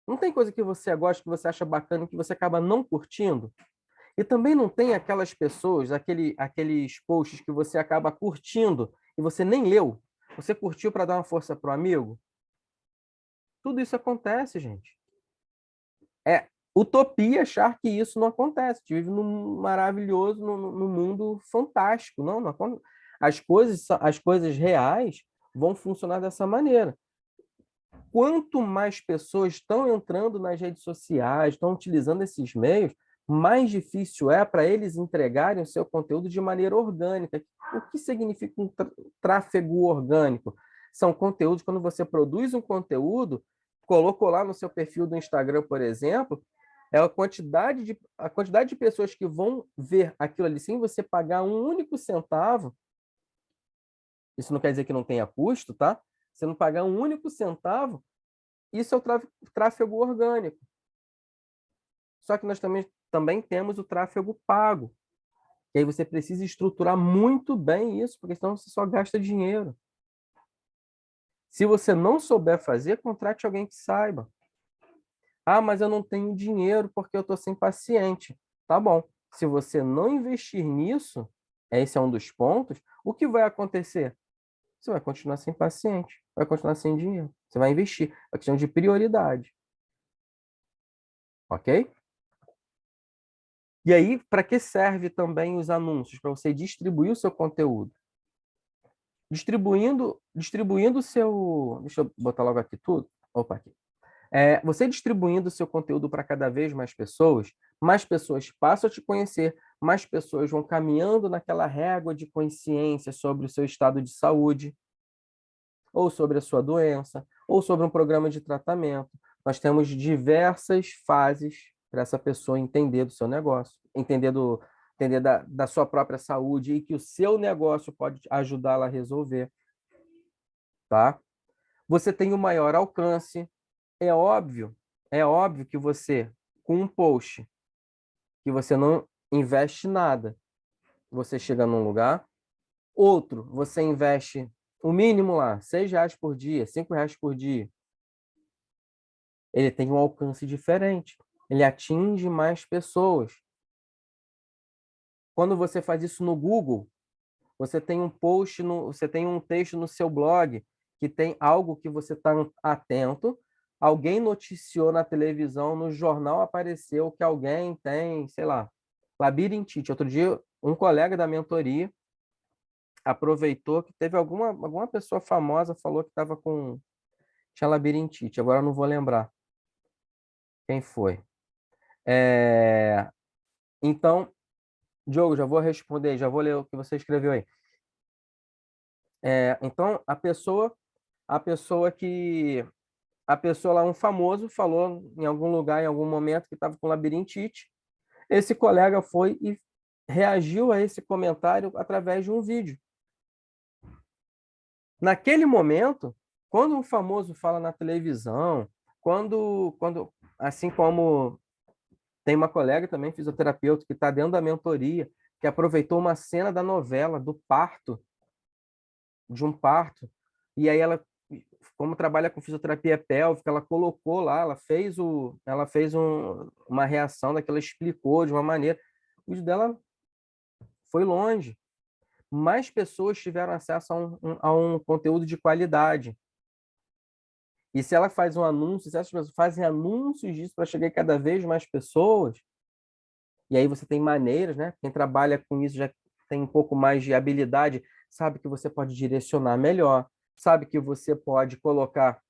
Não tem coisa que você gosta, que você acha bacana, que você acaba não curtindo? E também não tem aquelas pessoas, aqueles posts que você acaba curtindo e você nem leu. Você curtiu para dar uma força para o amigo? Tudo isso acontece, gente. É utopia achar que isso não acontece. A gente vive num maravilhoso, num mundo fantástico. Não acontece. As coisas reais vão funcionar dessa maneira. Quanto mais pessoas estão entrando nas redes sociais, estão utilizando esses meios, mais difícil é para eles entregarem o seu conteúdo de maneira orgânica. O que significa um tráfego orgânico? São conteúdos, quando você produz um conteúdo, colocou lá no seu perfil do Instagram, por exemplo, É a quantidade de pessoas que vão ver aquilo ali sem você pagar um único centavo. Isso não quer dizer que não tenha custo, tá? Você não pagar um único centavo, isso é o tráfego orgânico. Só que nós também temos o tráfego pago. E aí você precisa estruturar muito bem isso, porque senão você só gasta dinheiro. Se você não souber fazer, contrate alguém que saiba. Ah, mas eu não tenho dinheiro porque eu estou sem paciente. Tá bom. Se você não investir nisso, esse é um dos pontos, o que vai acontecer? Você vai continuar sem paciente, vai continuar sem dinheiro. Você vai investir. É questão de prioridade. Ok? E aí, para que serve também os anúncios? Para você distribuir o seu conteúdo. Distribuindo o seu. Deixa eu botar logo aqui tudo. Opa, aqui. Você distribuindo o seu conteúdo para cada vez mais pessoas passam a te conhecer, mais pessoas vão caminhando naquela régua de consciência sobre o seu estado de saúde, ou sobre a sua doença, ou sobre um programa de tratamento. Nós temos diversas fases para essa pessoa entender do seu negócio, entender da sua própria saúde e que o seu negócio pode ajudá-la a resolver, tá? Você tem o maior alcance. É óbvio, é óbvio que você, com um post, que você não investe nada, você chega num lugar, outro, você investe o mínimo lá, R$ 6 por dia, R$ 5 por dia. Ele tem um alcance diferente. Ele atinge mais pessoas. Quando você faz isso no Google, você tem você tem um texto no seu blog que tem algo que você está atento. Alguém noticiou na televisão, no jornal apareceu que alguém tem, sei lá, labirintite. Outro dia, um colega da mentoria aproveitou que teve alguma pessoa famosa falou que tinha labirintite. Agora eu não vou lembrar quem foi. Então, Diogo, já vou responder, já vou ler o que você escreveu aí. Então, a pessoa que a pessoa lá, um famoso, falou em algum lugar, em algum momento, que estava com labirintite. Esse colega foi e reagiu a esse comentário através de um vídeo. Naquele momento, quando um famoso fala na televisão, assim como tem uma colega também, fisioterapeuta, que está dentro da mentoria, que aproveitou uma cena da novela, do parto, de um parto, e aí ela, como trabalha com fisioterapia pélvica, ela colocou lá, ela fez uma reação daquela, explicou de uma maneira. O vídeo dela foi longe. Mais pessoas tiveram acesso a um conteúdo de qualidade. E se ela faz um anúncio, se essas pessoas fazem anúncios disso para chegar a cada vez mais pessoas, e aí você tem maneiras, né? Quem trabalha com isso já tem um pouco mais de habilidade, sabe que você pode direcionar melhor, sabe que você pode colocar,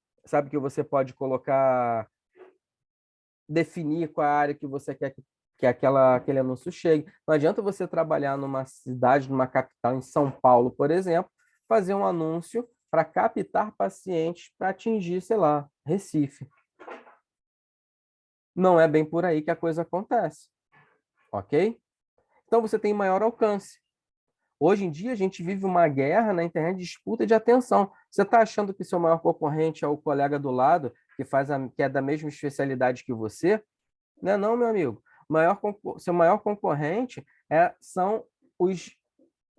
definir qual é a área que você quer que aquele anúncio chegue. Não adianta você trabalhar numa cidade, numa capital, em São Paulo, por exemplo, fazer um anúncio para captar pacientes para atingir, sei lá, Recife. Não é bem por aí que a coisa acontece, ok? Então você tem maior alcance. Hoje em dia, a gente vive uma guerra na internet, disputa de atenção. Você está achando que seu maior concorrente é o colega do lado, que é da mesma especialidade que você? Não é não, meu amigo. Seu maior concorrente são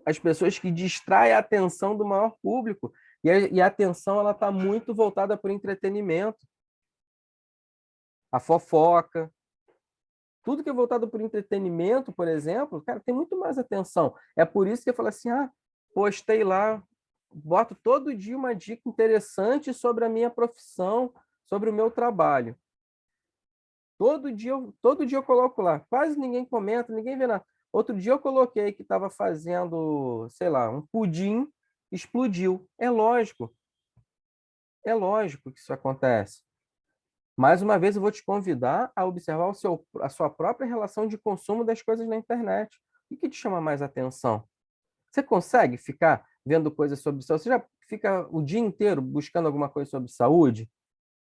as pessoas que distraem a atenção do maior público. E a atenção ela está muito voltada para o entretenimento, a fofoca. Tudo que é voltado para o entretenimento, por exemplo, cara, tem muito mais atenção. É por isso que eu falo assim, postei lá, boto todo dia uma dica interessante sobre a minha profissão, sobre o meu trabalho. Todo dia eu coloco lá. Quase ninguém comenta, ninguém vê nada. Outro dia eu coloquei que estava fazendo, sei lá, um pudim, explodiu. É lógico que isso acontece. Mais uma vez, eu vou te convidar a observar a sua própria relação de consumo das coisas na internet. O que te chama mais atenção? Você consegue ficar vendo coisas sobre saúde? Você já fica o dia inteiro buscando alguma coisa sobre saúde?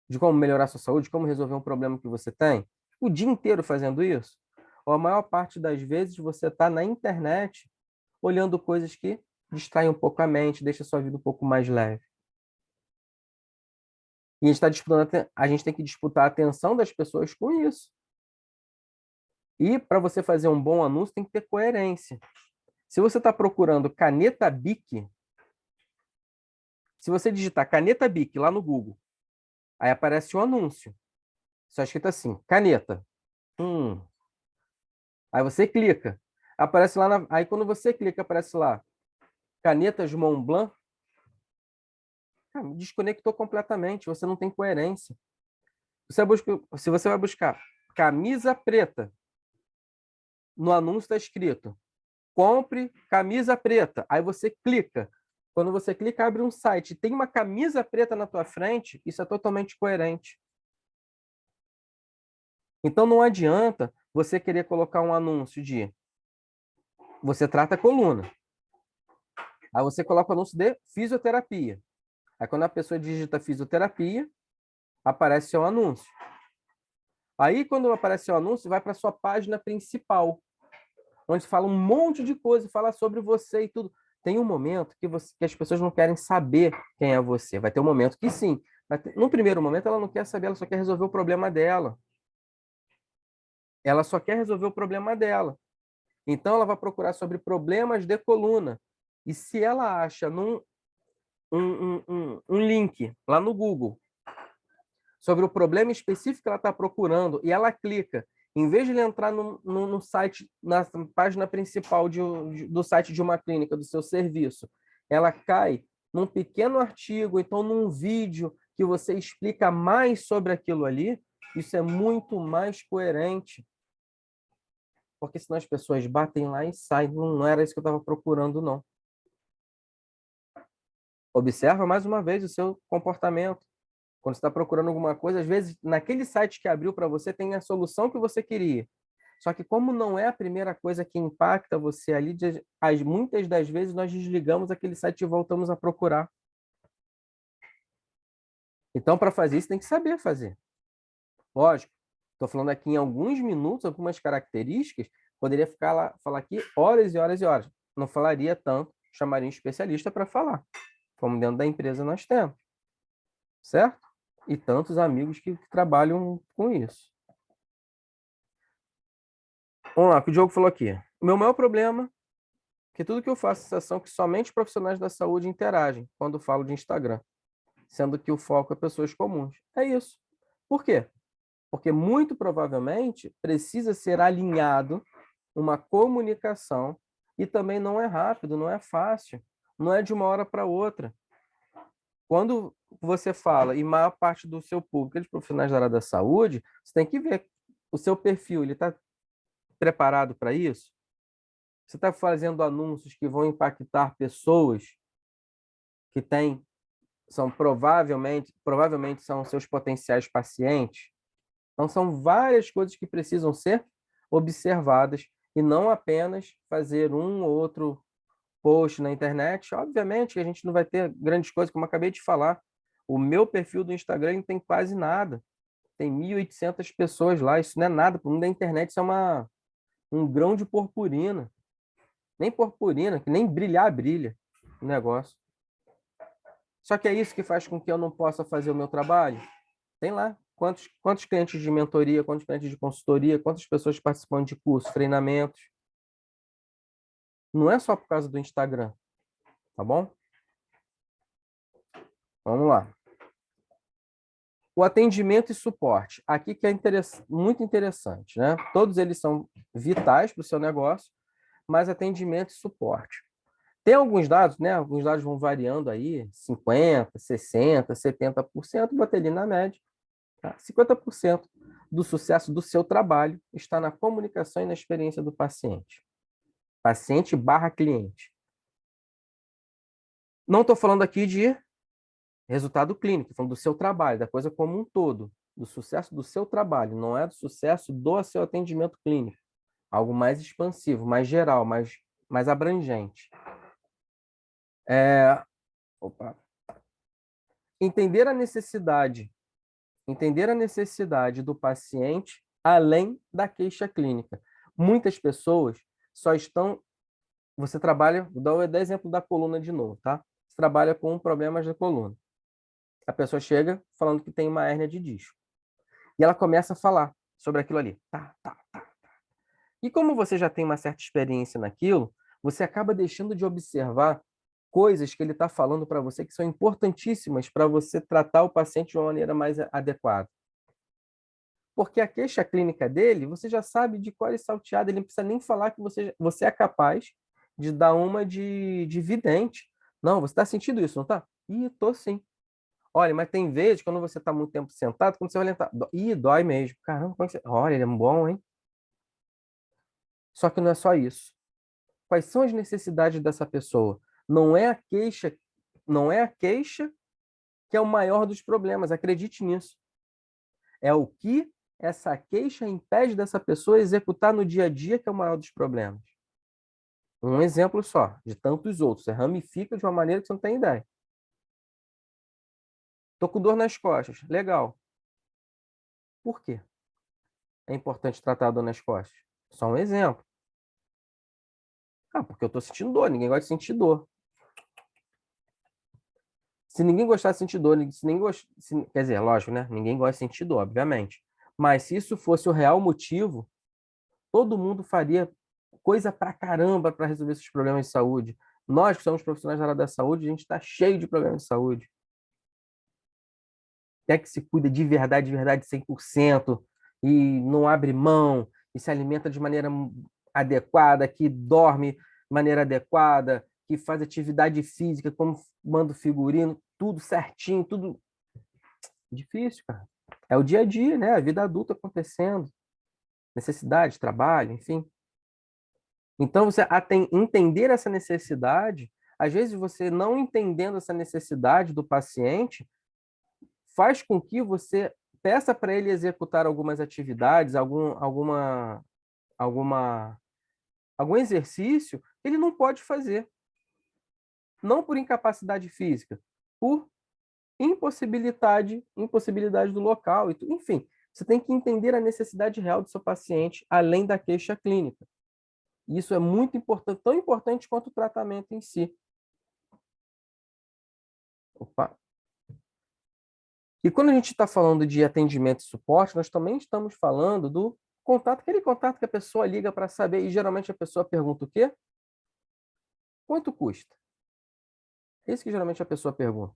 De como melhorar a sua saúde, como resolver um problema que você tem? o dia inteiro fazendo isso? Ou a maior parte das vezes você está na internet olhando coisas que distraem um pouco a mente, deixa a sua vida um pouco mais leve. E a gente está disputando, a gente tem que disputar a atenção das pessoas com isso. E para você fazer um bom anúncio, tem que ter coerência. Se você está procurando caneta Bic, se você digitar caneta Bic lá no Google, aí aparece um anúncio. Só escrito assim, caneta. Aí você clica. Aparece lá, aí quando você clica, aparece lá, canetas Montblanc. Cara, desconectou completamente, você não tem coerência. Se você vai buscar camisa preta, no anúncio está escrito, compre camisa preta. Aí você clica. Quando você clica, abre um site. Tem uma camisa preta na tua frente, isso é totalmente coerente. Então não adianta você querer colocar um anúncio de você trata a coluna. Aí você coloca o anúncio de fisioterapia. Aí quando a pessoa digita fisioterapia, aparece o anúncio. Aí quando aparece o anúncio, vai para a sua página principal, onde fala um monte de coisa, fala sobre você e tudo. Tem um momento que as pessoas não querem saber quem é você. Vai ter um momento que sim. No primeiro momento, ela não quer saber, ela só quer resolver o problema dela. Ela só quer resolver o problema dela. Então, ela vai procurar sobre problemas de coluna. E se ela acha um link lá no Google sobre o problema específico que ela está procurando e ela clica, em vez de ele entrar no site, na página principal do site de uma clínica, do seu serviço, ela cai num pequeno artigo, então num vídeo que você explica mais sobre aquilo ali, isso é muito mais coerente. Porque senão as pessoas batem lá e saem. Não era isso que eu estava procurando, não. Observa mais uma vez o seu comportamento. Quando você está procurando alguma coisa, às vezes, naquele site que abriu para você, tem a solução que você queria. Só que como não é a primeira coisa que impacta você ali, muitas das vezes nós desligamos aquele site e voltamos a procurar. Então, para fazer isso, tem que saber fazer. Lógico, estou falando aqui em alguns minutos, algumas características, poderia ficar lá, falar aqui horas e horas e horas. Não falaria tanto, chamaria um especialista para falar, como dentro da empresa nós temos, certo? E tantos amigos que trabalham com isso. Vamos lá, o que o Diogo falou aqui. O meu maior problema é que tudo que eu faço, a sensação que somente profissionais da saúde interagem quando falo de Instagram, sendo que o foco é pessoas comuns. É isso. Por quê? Porque muito provavelmente precisa ser alinhado uma comunicação e também não é rápido, não é fácil, não é de uma hora para outra. Quando você fala, e maior parte do seu público é de profissionais da área da saúde, você tem que ver o seu perfil, ele está preparado para isso? Você está fazendo anúncios que vão impactar pessoas que têm, são provavelmente são seus potenciais pacientes? Então, são várias coisas que precisam ser observadas e não apenas fazer um ou outro post na internet. Obviamente que a gente não vai ter grandes coisas, como eu acabei de falar. O meu perfil do Instagram não tem quase nada. Tem 1.800 pessoas lá. Isso não é nada. Para o mundo da internet, isso é um grão de purpurina. Nem purpurina, que nem brilhar, brilha o negócio. Só que é isso que faz com que eu não possa fazer o meu trabalho? Tem lá quantos clientes de mentoria, quantos clientes de consultoria, quantas pessoas participam de cursos, treinamentos. Não é só por causa do Instagram, tá bom? Vamos lá. O atendimento e suporte. Aqui que é muito interessante, né? Todos eles são vitais para o seu negócio, mas atendimento e suporte. Tem alguns dados, né? Alguns dados vão variando aí, 50%, 60%, 70%, botei ali na média. Tá? 50% do sucesso do seu trabalho está na comunicação e na experiência do paciente. Paciente barra cliente. Não estou falando aqui de resultado clínico, estou falando do seu trabalho, da coisa como um todo, do sucesso do seu trabalho, não é do sucesso do seu atendimento clínico. Algo mais expansivo, mais geral, mais abrangente. Opa. Entender a necessidade do paciente além da queixa clínica. Muitas pessoas só estão... Você trabalha... Vou dar o exemplo da coluna de novo, tá? Você trabalha com problemas da coluna. A pessoa chega falando que tem uma hérnia de disco. E ela começa a falar sobre aquilo ali. Tá, tá, tá. E como você já tem uma certa experiência naquilo, você acaba deixando de observar coisas que ele está falando para você que são importantíssimas para você tratar o paciente de uma maneira mais adequada. Porque a queixa clínica dele, você já sabe de qual é salteado, ele não precisa nem falar que você é capaz de dar uma de vidente. Não, você está sentindo isso, não está? Ih, estou sim. Olha, mas tem vezes, quando você está muito tempo sentado, quando você vai lentar, ih, dói mesmo. Caramba, como é que você... Olha, ele é bom, hein? Só que não é só isso. Quais são as necessidades dessa pessoa? Não é a queixa, não é a queixa que é o maior dos problemas, acredite nisso. É o que essa queixa impede dessa pessoa executar no dia a dia que é o maior dos problemas. Um exemplo só, de tantos outros. Você ramifica de uma maneira que você não tem ideia. Tô com dor nas costas. Legal. Por quê? É importante tratar a dor nas costas? Só um exemplo. Ah, porque eu tô sentindo dor. Ninguém gosta de sentir dor. Se ninguém gostar de sentir dor, se ninguém quer dizer, lógico, né? Ninguém gosta de sentir dor, obviamente. Mas se isso fosse o real motivo, todo mundo faria coisa pra caramba para resolver esses problemas de saúde. Nós que somos profissionais da área da saúde, a gente está cheio de problemas de saúde. Até que se cuida de verdade, 100%, e não abre mão, e se alimenta de maneira adequada, que dorme de maneira adequada, que faz atividade física, como manda o figurino, tudo certinho, tudo difícil, cara. É o dia a dia, né? A vida adulta acontecendo, necessidade, trabalho, enfim. Então, você entender essa necessidade, às vezes você não entendendo essa necessidade do paciente, faz com que você peça para ele executar algumas atividades, alguma, algum exercício que ele não pode fazer. Não por incapacidade física, por impossibilidade do local. Enfim, você tem que entender a necessidade real do seu paciente, além da queixa clínica. Isso é muito importante, tão importante quanto o tratamento em si. Opa. E quando a gente está falando de atendimento e suporte, nós também estamos falando do contato, aquele contato que a pessoa liga para saber, e geralmente a pessoa pergunta o quê? Quanto custa? É isso que geralmente a pessoa pergunta.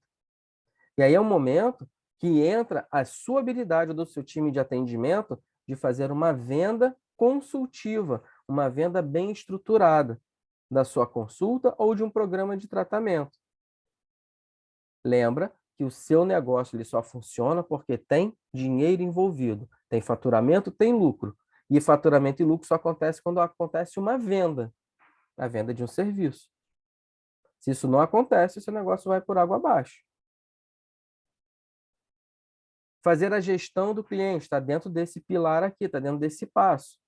E aí é o momento que entra a sua habilidade do seu time de atendimento de fazer uma venda consultiva, uma venda bem estruturada da sua consulta ou de um programa de tratamento. Lembra que o seu negócio ele só funciona porque tem dinheiro envolvido, tem faturamento, tem lucro. E faturamento e lucro só acontece quando acontece uma venda, a venda de um serviço. Se isso não acontece, o seu negócio vai por água abaixo. Fazer a gestão do cliente está dentro desse pilar aqui, está dentro desse passo.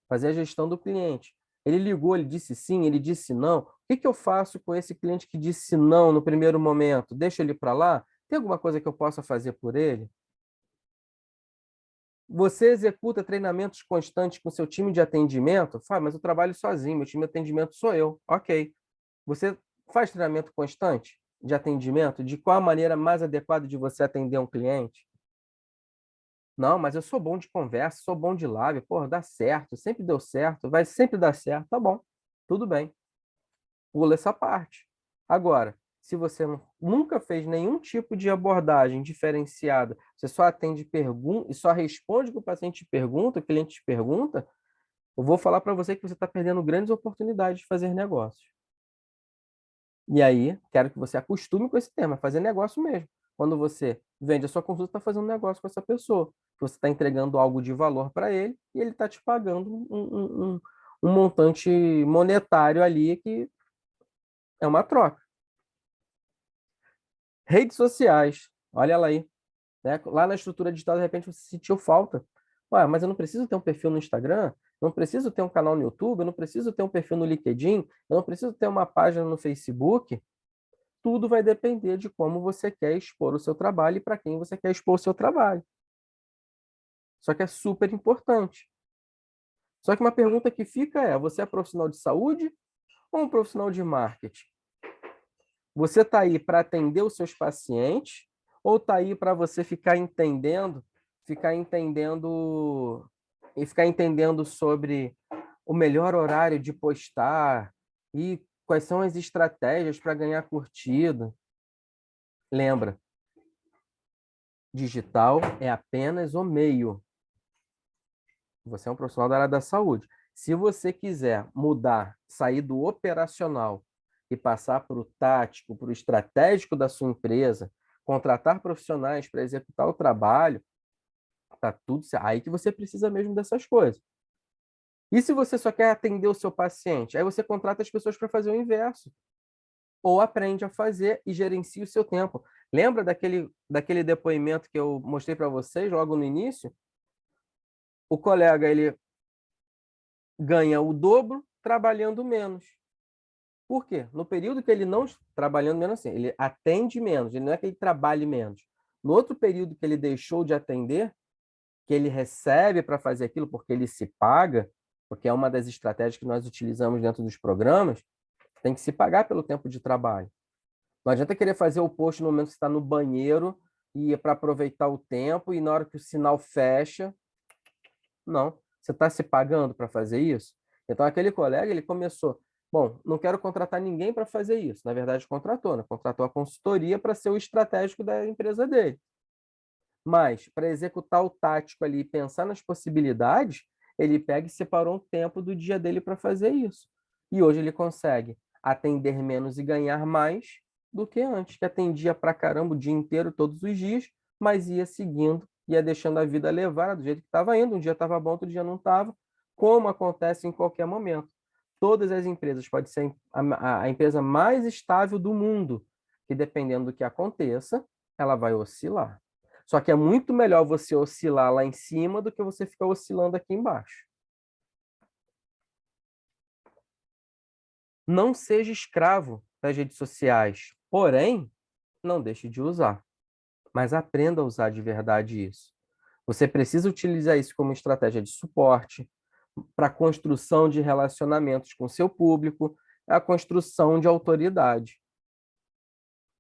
Fazer a gestão do cliente. Ele ligou, ele disse sim, ele disse não. O que eu faço com esse cliente que disse não no primeiro momento? Deixa ele para lá? Tem alguma coisa que eu possa fazer por ele? Você executa treinamentos constantes com seu time de atendimento? Fala, mas eu trabalho sozinho, meu time de atendimento sou eu. Ok. Você faz treinamento constante de atendimento? De qual a maneira mais adequada de você atender um cliente? Não, mas eu sou bom de conversa, sou bom de lábio, pô, dá certo, sempre deu certo, vai sempre dar certo, tá bom, tudo bem, pula essa parte. Agora, se você nunca fez nenhum tipo de abordagem diferenciada, você só atende pergunta e só responde o que o paciente pergunta, o cliente te pergunta, eu vou falar para você que você está perdendo grandes oportunidades de fazer negócios. E aí, quero que você acostume com esse tema, fazer negócio mesmo. Quando você vende a sua consulta, está fazendo negócio com essa pessoa. Você está entregando algo de valor para ele e ele está te pagando um montante monetário ali que é uma troca. Redes sociais, olha lá aí. Né? Lá na estrutura digital, de repente, você sentiu falta. Ué, mas eu não preciso ter um perfil no Instagram, eu não preciso ter um canal no YouTube, eu não preciso ter um perfil no LinkedIn, eu não preciso ter uma página no Facebook. Tudo vai depender de como você quer expor o seu trabalho e para quem você quer expor o seu trabalho. Só que é super importante. Só que uma pergunta que fica é, você é profissional de saúde ou um profissional de marketing? Você está aí para atender os seus pacientes ou está aí para você ficar entendendo sobre o melhor horário de postar e quais são as estratégias para ganhar curtida? Lembra, digital é apenas o meio. Você é um profissional da área da saúde. Se você quiser mudar, sair do operacional e passar para o tático, para o estratégico da sua empresa, contratar profissionais para executar o trabalho, tá tudo certo. Aí que você precisa mesmo dessas coisas. E se você só quer atender o seu paciente, aí você contrata as pessoas para fazer o inverso. Ou aprende a fazer e gerencia o seu tempo. Lembra daquele depoimento que eu mostrei para vocês logo no início? O colega, ele ganha o dobro trabalhando menos. Por quê? No período que ele não trabalhando menos assim, ele atende menos, ele não é que ele trabalhe menos. No outro período que ele deixou de atender, que ele recebe para fazer aquilo porque ele se paga, porque é uma das estratégias que nós utilizamos dentro dos programas, tem que se pagar pelo tempo de trabalho. Não adianta querer fazer o post no momento que você está no banheiro e para aproveitar o tempo e na hora que o sinal fecha, não. Você está se pagando para fazer isso? Então, aquele colega, ele começou, bom, não quero contratar ninguém para fazer isso. Na verdade, contratou, né? Contratou a consultoria para ser o estratégico da empresa dele. Mas, para executar o tático ali e pensar nas possibilidades, ele pega e separou um tempo do dia dele para fazer isso. E hoje ele consegue atender menos e ganhar mais do que antes, que atendia para caramba o dia inteiro, todos os dias, mas ia seguindo, ia deixando a vida levar do jeito que estava indo. Um dia estava bom, outro dia não estava, como acontece em qualquer momento. Todas as empresas, pode ser a empresa mais estável do mundo, que dependendo do que aconteça, ela vai oscilar. Só que é muito melhor você oscilar lá em cima do que você ficar oscilando aqui embaixo. Não seja escravo das redes sociais, porém, não deixe de usar. Mas aprenda a usar de verdade isso. Você precisa utilizar isso como estratégia de suporte, para a construção de relacionamentos com seu público, a construção de autoridade.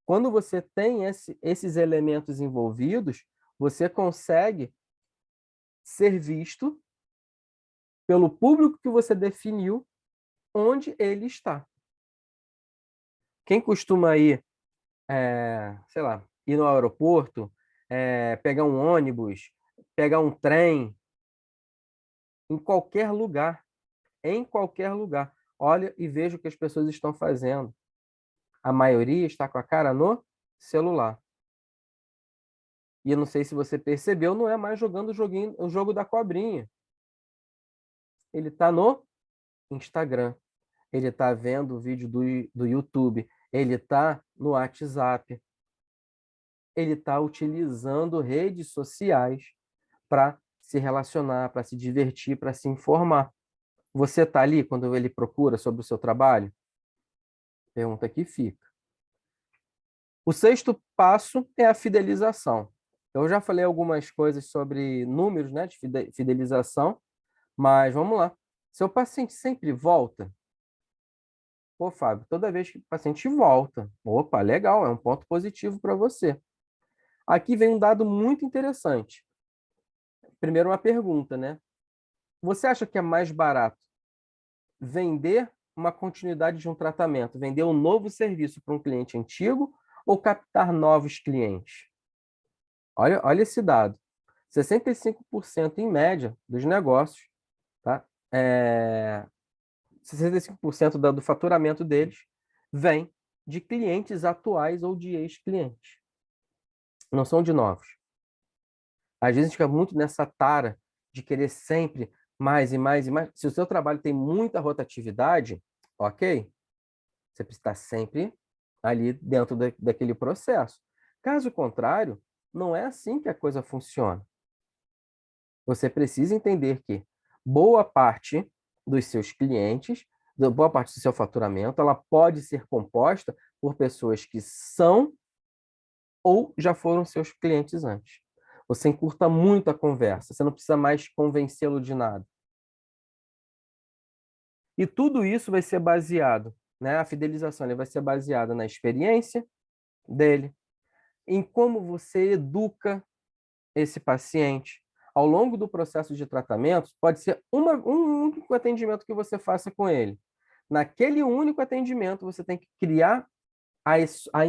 Quando você tem esses elementos envolvidos, você consegue ser visto pelo público que você definiu onde ele está. Quem costuma ir, sei lá, ir no aeroporto, pegar um ônibus, pegar um trem, em qualquer lugar, olha e veja o que as pessoas estão fazendo. A maioria está com a cara no celular. E eu não sei se você percebeu, não é mais jogando o jogo da cobrinha. Ele está no Instagram. Ele está vendo o vídeo do YouTube. Ele está no WhatsApp. Ele está utilizando redes sociais para se relacionar, para se divertir, para se informar. Você está ali quando ele procura sobre o seu trabalho? Pergunta que fica. O sexto passo é a fidelização. Eu já falei algumas coisas sobre números, né, de fidelização, mas vamos lá. Seu paciente sempre volta? Pô, Fábio, toda vez que o paciente volta. Opa, legal, é um ponto positivo para você. Aqui vem um dado muito interessante. Primeiro, uma pergunta, né? Você acha que é mais barato vender uma continuidade de um tratamento, vender um novo serviço para um cliente antigo ou captar novos clientes? Olha esse dado. 65% em média dos negócios, tá? 65% do faturamento deles vem de clientes atuais ou de ex-clientes. Não são de novos. Às vezes a gente fica muito nessa tara de querer sempre mais e mais e mais. Se o seu trabalho tem muita rotatividade, ok, você precisa estar sempre ali dentro daquele processo. Caso contrário, não é assim que a coisa funciona. Você precisa entender que boa parte dos seus clientes, boa parte do seu faturamento, ela pode ser composta por pessoas que são ou já foram seus clientes antes. Você encurta muito a conversa, você não precisa mais convencê-lo de nada. E tudo isso vai ser baseado, né? A fidelização vai ser baseada na experiência dele, em como você educa esse paciente. Ao longo do processo de tratamento, pode ser um único atendimento que você faça com ele. Naquele único atendimento, você tem que criar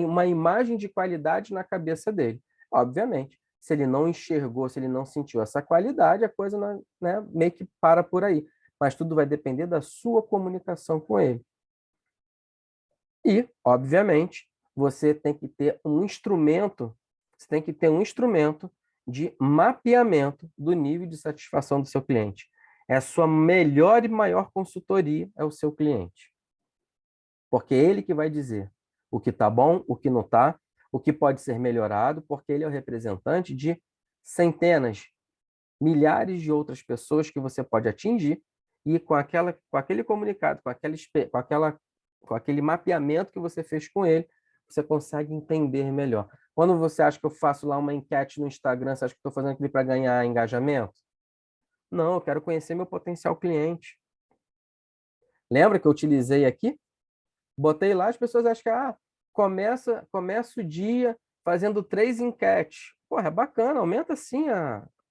uma imagem de qualidade na cabeça dele. Obviamente, se ele não enxergou, se ele não sentiu essa qualidade, a coisa, né, meio que para por aí. Mas tudo vai depender da sua comunicação com ele. E, obviamente, você tem que ter um instrumento, você tem que ter um instrumento de mapeamento do nível de satisfação do seu cliente. É a sua melhor e maior consultoria, é o seu cliente. Porque é ele que vai dizer o que está bom, o que não está, o que pode ser melhorado, porque ele é o representante de centenas, milhares de outras pessoas que você pode atingir e com aquele comunicado, com aquele mapeamento que você fez com ele, você consegue entender melhor. Quando você acha que eu faço lá uma enquete no Instagram, você acha que estou fazendo aquilo para ganhar engajamento? Não, eu quero conhecer meu potencial cliente. Lembra que eu utilizei aqui? Botei lá, as pessoas acham que começa o dia fazendo 3 enquetes. Porra, é bacana, aumenta sim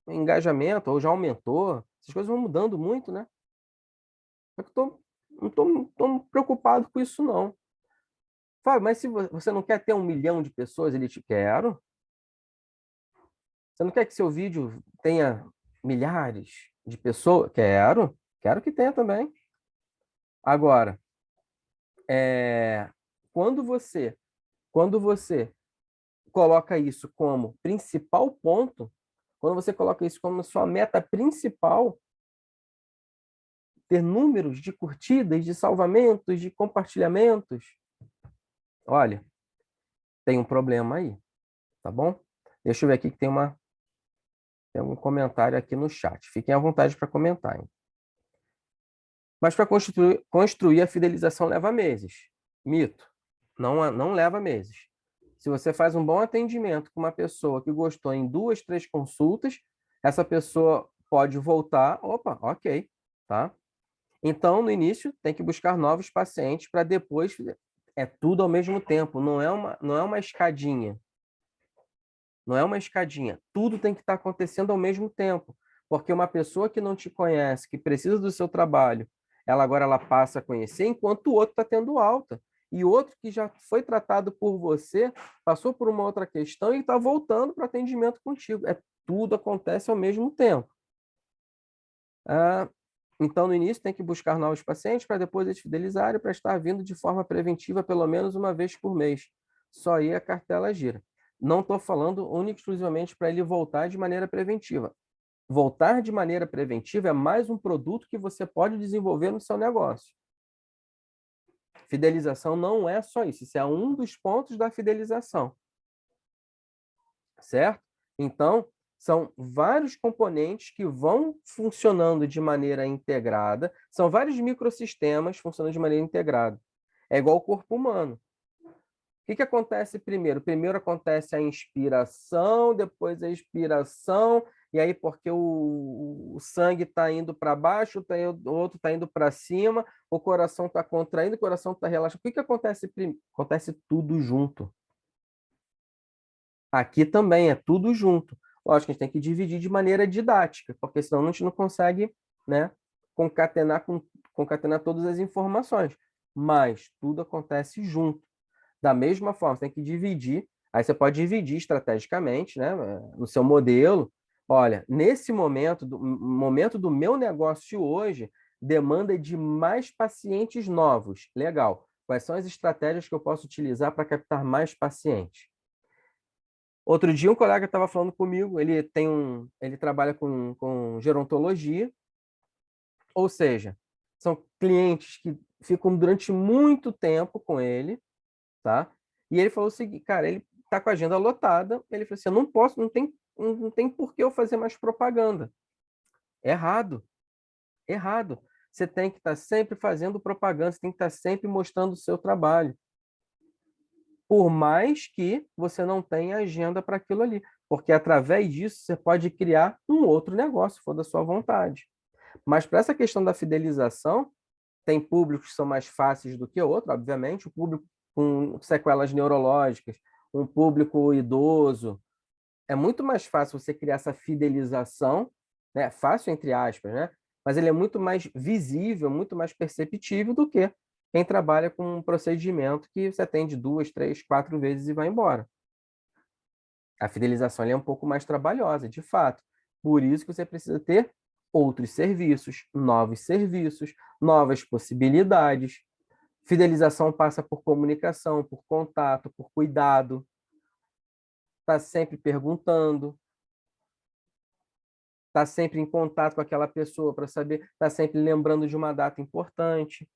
o engajamento, ou já aumentou. Essas coisas vão mudando muito, né? Só que não tô preocupado com isso, não. Fábio, mas se você não quer ter 1 milhão de pessoas, ele te quero. Você não quer que seu vídeo tenha milhares de pessoas? Quero que tenha também. Agora, é, quando você coloca isso como principal ponto, quando você coloca isso como sua meta principal, ter números de curtidas, de salvamentos, de compartilhamentos, olha, tem um problema aí, tá bom? Deixa eu ver aqui que tem um comentário aqui no chat. Fiquem à vontade para comentar, hein? Mas para construir a fidelização leva meses. Mito. Não leva meses. Se você faz um bom atendimento com uma pessoa que gostou em 2, 3 consultas, essa pessoa pode voltar. Opa, ok, tá? Então, no início, tem que buscar novos pacientes para depois. É tudo ao mesmo tempo, não é uma escadinha. Não é uma escadinha. Tudo tem que estar acontecendo ao mesmo tempo. Porque uma pessoa que não te conhece, que precisa do seu trabalho, ela passa a conhecer, enquanto o outro está tendo alta. E outro que já foi tratado por você, passou por uma outra questão e está voltando para atendimento contigo. Tudo acontece ao mesmo tempo. Então, no início, tem que buscar novos pacientes para depois eles fidelizarem para estar vindo de forma preventiva pelo menos uma vez por mês. Só aí a cartela gira. Não estou falando única e exclusivamente para ele voltar de maneira preventiva. Voltar de maneira preventiva é mais um produto que você pode desenvolver no seu negócio. Fidelização não é só isso. Isso é um dos pontos da fidelização. Certo? Então, são vários componentes que vão funcionando de maneira integrada, são vários microsistemas funcionando de maneira integrada. É igual o corpo humano. O que acontece primeiro? Primeiro acontece a inspiração, depois a expiração, e aí porque o sangue está indo para baixo, o outro está indo para cima, o coração está contraindo, o coração está relaxando. O que acontece primeiro? Acontece tudo junto. Aqui também é tudo junto. Lógico que a gente tem que dividir de maneira didática, porque senão a gente não consegue, né, concatenar todas as informações. Mas tudo acontece junto. Da mesma forma, você tem que dividir. Aí você pode dividir estrategicamente, né, no seu modelo. Olha, nesse momento do meu negócio hoje, demanda de mais pacientes novos. Legal. Quais são as estratégias que eu posso utilizar para captar mais pacientes? Outro dia um colega estava falando comigo, ele trabalha com gerontologia, ou seja, são clientes que ficam durante muito tempo com ele, tá? E ele falou o seguinte, cara, ele está com a agenda lotada, ele falou assim, eu não posso, não tem por que eu fazer mais propaganda. Errado, errado. Você tem que estar sempre fazendo propaganda, você tem que estar sempre mostrando o seu trabalho. Por mais que você não tenha agenda para aquilo ali. porque através disso você pode criar um outro negócio, se for da sua vontade. Mas para essa questão da fidelização, tem públicos que são mais fáceis do que outros, obviamente, o público com sequelas neurológicas, um público idoso, é muito mais fácil você criar essa fidelização, né? Fácil entre aspas, né? Mas ele é muito mais visível, muito mais perceptível do que quem trabalha com um procedimento que você atende 2, 3, 4 vezes e vai embora. A fidelização é um pouco mais trabalhosa, de fato. Por isso que você precisa ter outros serviços, novas possibilidades. Fidelização passa por comunicação, por contato, por cuidado. Está sempre perguntando, está sempre em contato com aquela pessoa para saber, está sempre lembrando de uma data importante.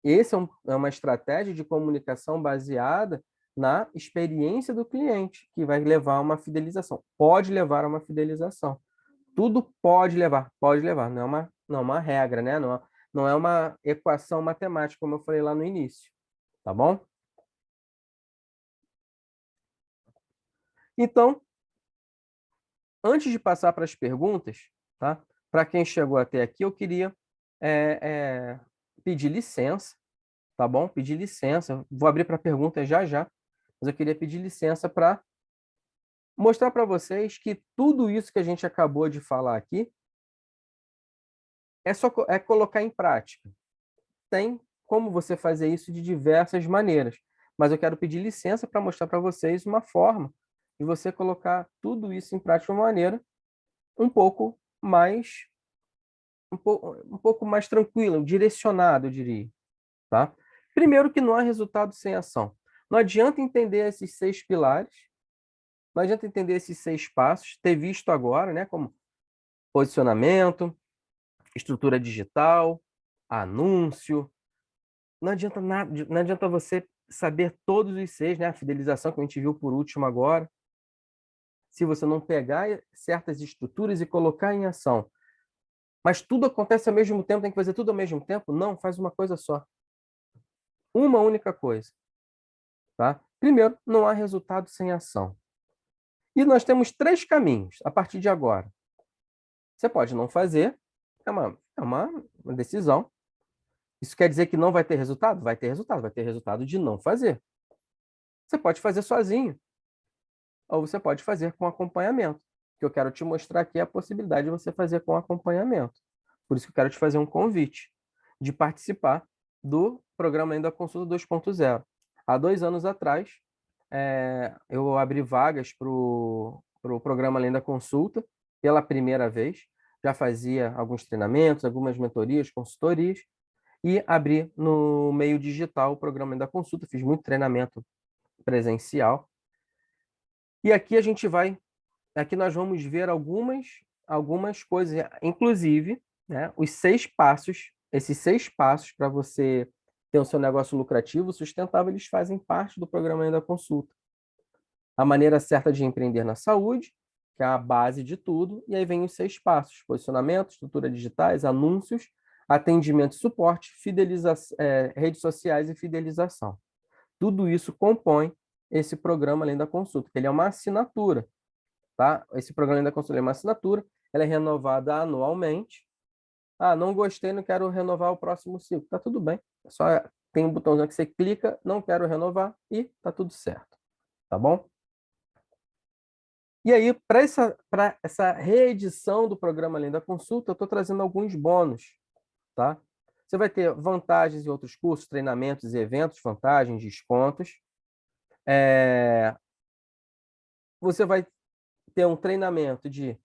Essa é uma estratégia de comunicação baseada na experiência do cliente, que vai levar a uma fidelização. Pode levar a uma fidelização. Tudo pode levar. Não é uma regra, né? Não é uma equação matemática, como eu falei lá no início. Tá bom? Então, antes de passar para as perguntas, tá? Para quem chegou até aqui, eu queria pedir licença, tá bom? Pedir licença. Vou abrir para perguntas já já, mas eu queria pedir licença para mostrar para vocês que tudo isso que a gente acabou de falar aqui é colocar em prática. Tem como você fazer isso de diversas maneiras, mas eu quero pedir licença para mostrar para vocês uma forma de você colocar tudo isso em prática de uma maneira um pouco mais um pouco mais tranquila, direcionada, eu diria, tá? Primeiro que não há resultado sem ação. Não adianta entender esses 6 pilares, não adianta entender esses 6 passos, ter visto agora, né, como posicionamento, estrutura digital, anúncio. Não adianta nada, não adianta você saber todos os 6, né, a fidelização que a gente viu por último agora, se você não pegar certas estruturas e colocar em ação. Mas tudo acontece ao mesmo tempo, tem que fazer tudo ao mesmo tempo? Não, faz uma coisa só. Uma única coisa, tá? Primeiro, não há resultado sem ação. E nós temos 3 caminhos a partir de agora. Você pode não fazer, uma decisão. Isso quer dizer que não vai ter resultado? Vai ter resultado, vai ter resultado de não fazer. Você pode fazer sozinho, ou você pode fazer com acompanhamento. O que eu quero te mostrar aqui é a possibilidade de você fazer com acompanhamento. Por isso que eu quero te fazer um convite de participar do programa Ainda Consulta 2.0. Há 2 anos atrás, eu abri vagas para o programa Além da Consulta pela primeira vez. Já fazia alguns treinamentos, algumas mentorias, consultorias, e abri no meio digital o programa Além da Consulta. Fiz muito treinamento presencial. E aqui nós vamos ver algumas coisas, inclusive, né, os 6 passos, esses 6 passos para você ter o seu negócio lucrativo, sustentável, eles fazem parte do programa Ainda Consulta. A maneira certa de empreender na saúde, que é a base de tudo, e aí vem os 6 passos: posicionamento, estrutura digitais, anúncios, atendimento e suporte, redes sociais e fidelização. Tudo isso compõe esse programa Além da Consulta, que ele é uma assinatura, tá? Esse programa Além da Consulta é uma assinatura, ela é renovada anualmente. Ah, não gostei, não quero renovar o próximo ciclo. Tá tudo bem. Só tem um botãozinho que você clica, não quero renovar e tá tudo certo. Tá bom? E aí, para essa reedição do programa Além da Consulta, eu estou trazendo alguns bônus, tá? Você vai ter vantagens em outros cursos, treinamentos e eventos, vantagens, descontos. Você vai ter um treinamento de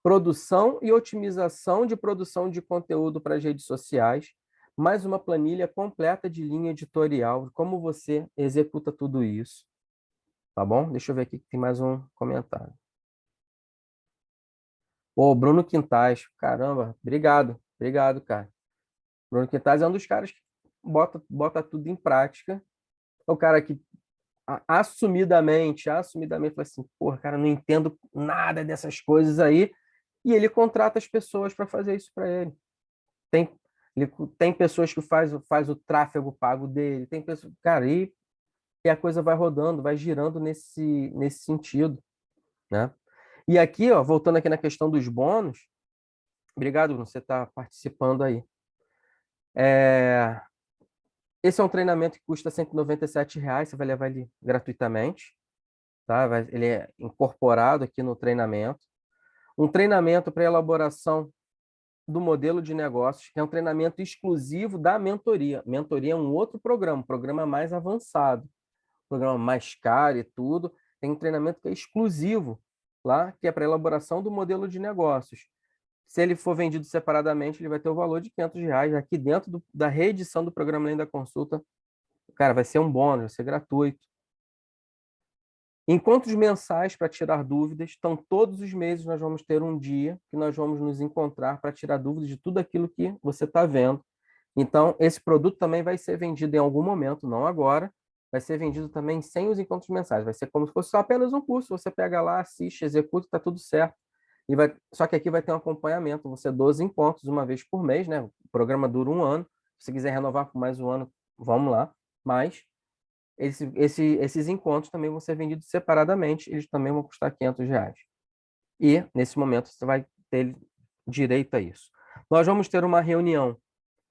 produção e otimização de produção de conteúdo para as redes sociais, mais uma planilha completa de linha editorial, como você executa tudo isso, tá bom? Deixa eu ver aqui que tem mais um comentário. Pô, Bruno Quintais, caramba, obrigado, cara. Bruno Quintais é um dos caras que bota tudo em prática. É o cara que assumidamente fala assim, porra, cara, não entendo nada dessas coisas aí, e ele contrata as pessoas para fazer isso para ele. Tem, ele tem pessoas que faz o tráfego pago dele, tem pessoas, cara, e a coisa vai rodando, vai girando nesse sentido. né? E aqui, ó, voltando aqui na questão dos bônus, obrigado, Bruno, você está participando aí. Esse é um treinamento que custa R$ 197, você vai levar ele gratuitamente, tá? Ele é incorporado aqui no treinamento. Um treinamento para elaboração do modelo de negócios, que é um treinamento exclusivo da mentoria. Mentoria é um outro programa, um programa mais avançado, um programa mais caro e tudo. Tem um treinamento que é exclusivo lá, que é para elaboração do modelo de negócios. Se ele for vendido separadamente, ele vai ter o valor de R$ 500. Aqui dentro da reedição do programa Além da Consulta, cara, vai ser um bônus, vai ser gratuito. Encontros mensais para tirar dúvidas. Então, todos os meses nós vamos ter um dia que nós vamos nos encontrar para tirar dúvidas de tudo aquilo que você está vendo. Então, esse produto também vai ser vendido em algum momento, não agora. Vai ser vendido também sem os encontros mensais. Vai ser como se fosse só apenas um curso. Você pega lá, assiste, executa, está tudo certo. Só que aqui vai ter um acompanhamento. Vão ser 12 encontros, uma vez por mês, né? O programa dura um ano. Se quiser renovar por mais um ano, vamos lá. Mas esses encontros também vão ser vendidos separadamente, eles também vão custar R$ 500. E, nesse momento, você vai ter direito a isso. Nós vamos ter uma reunião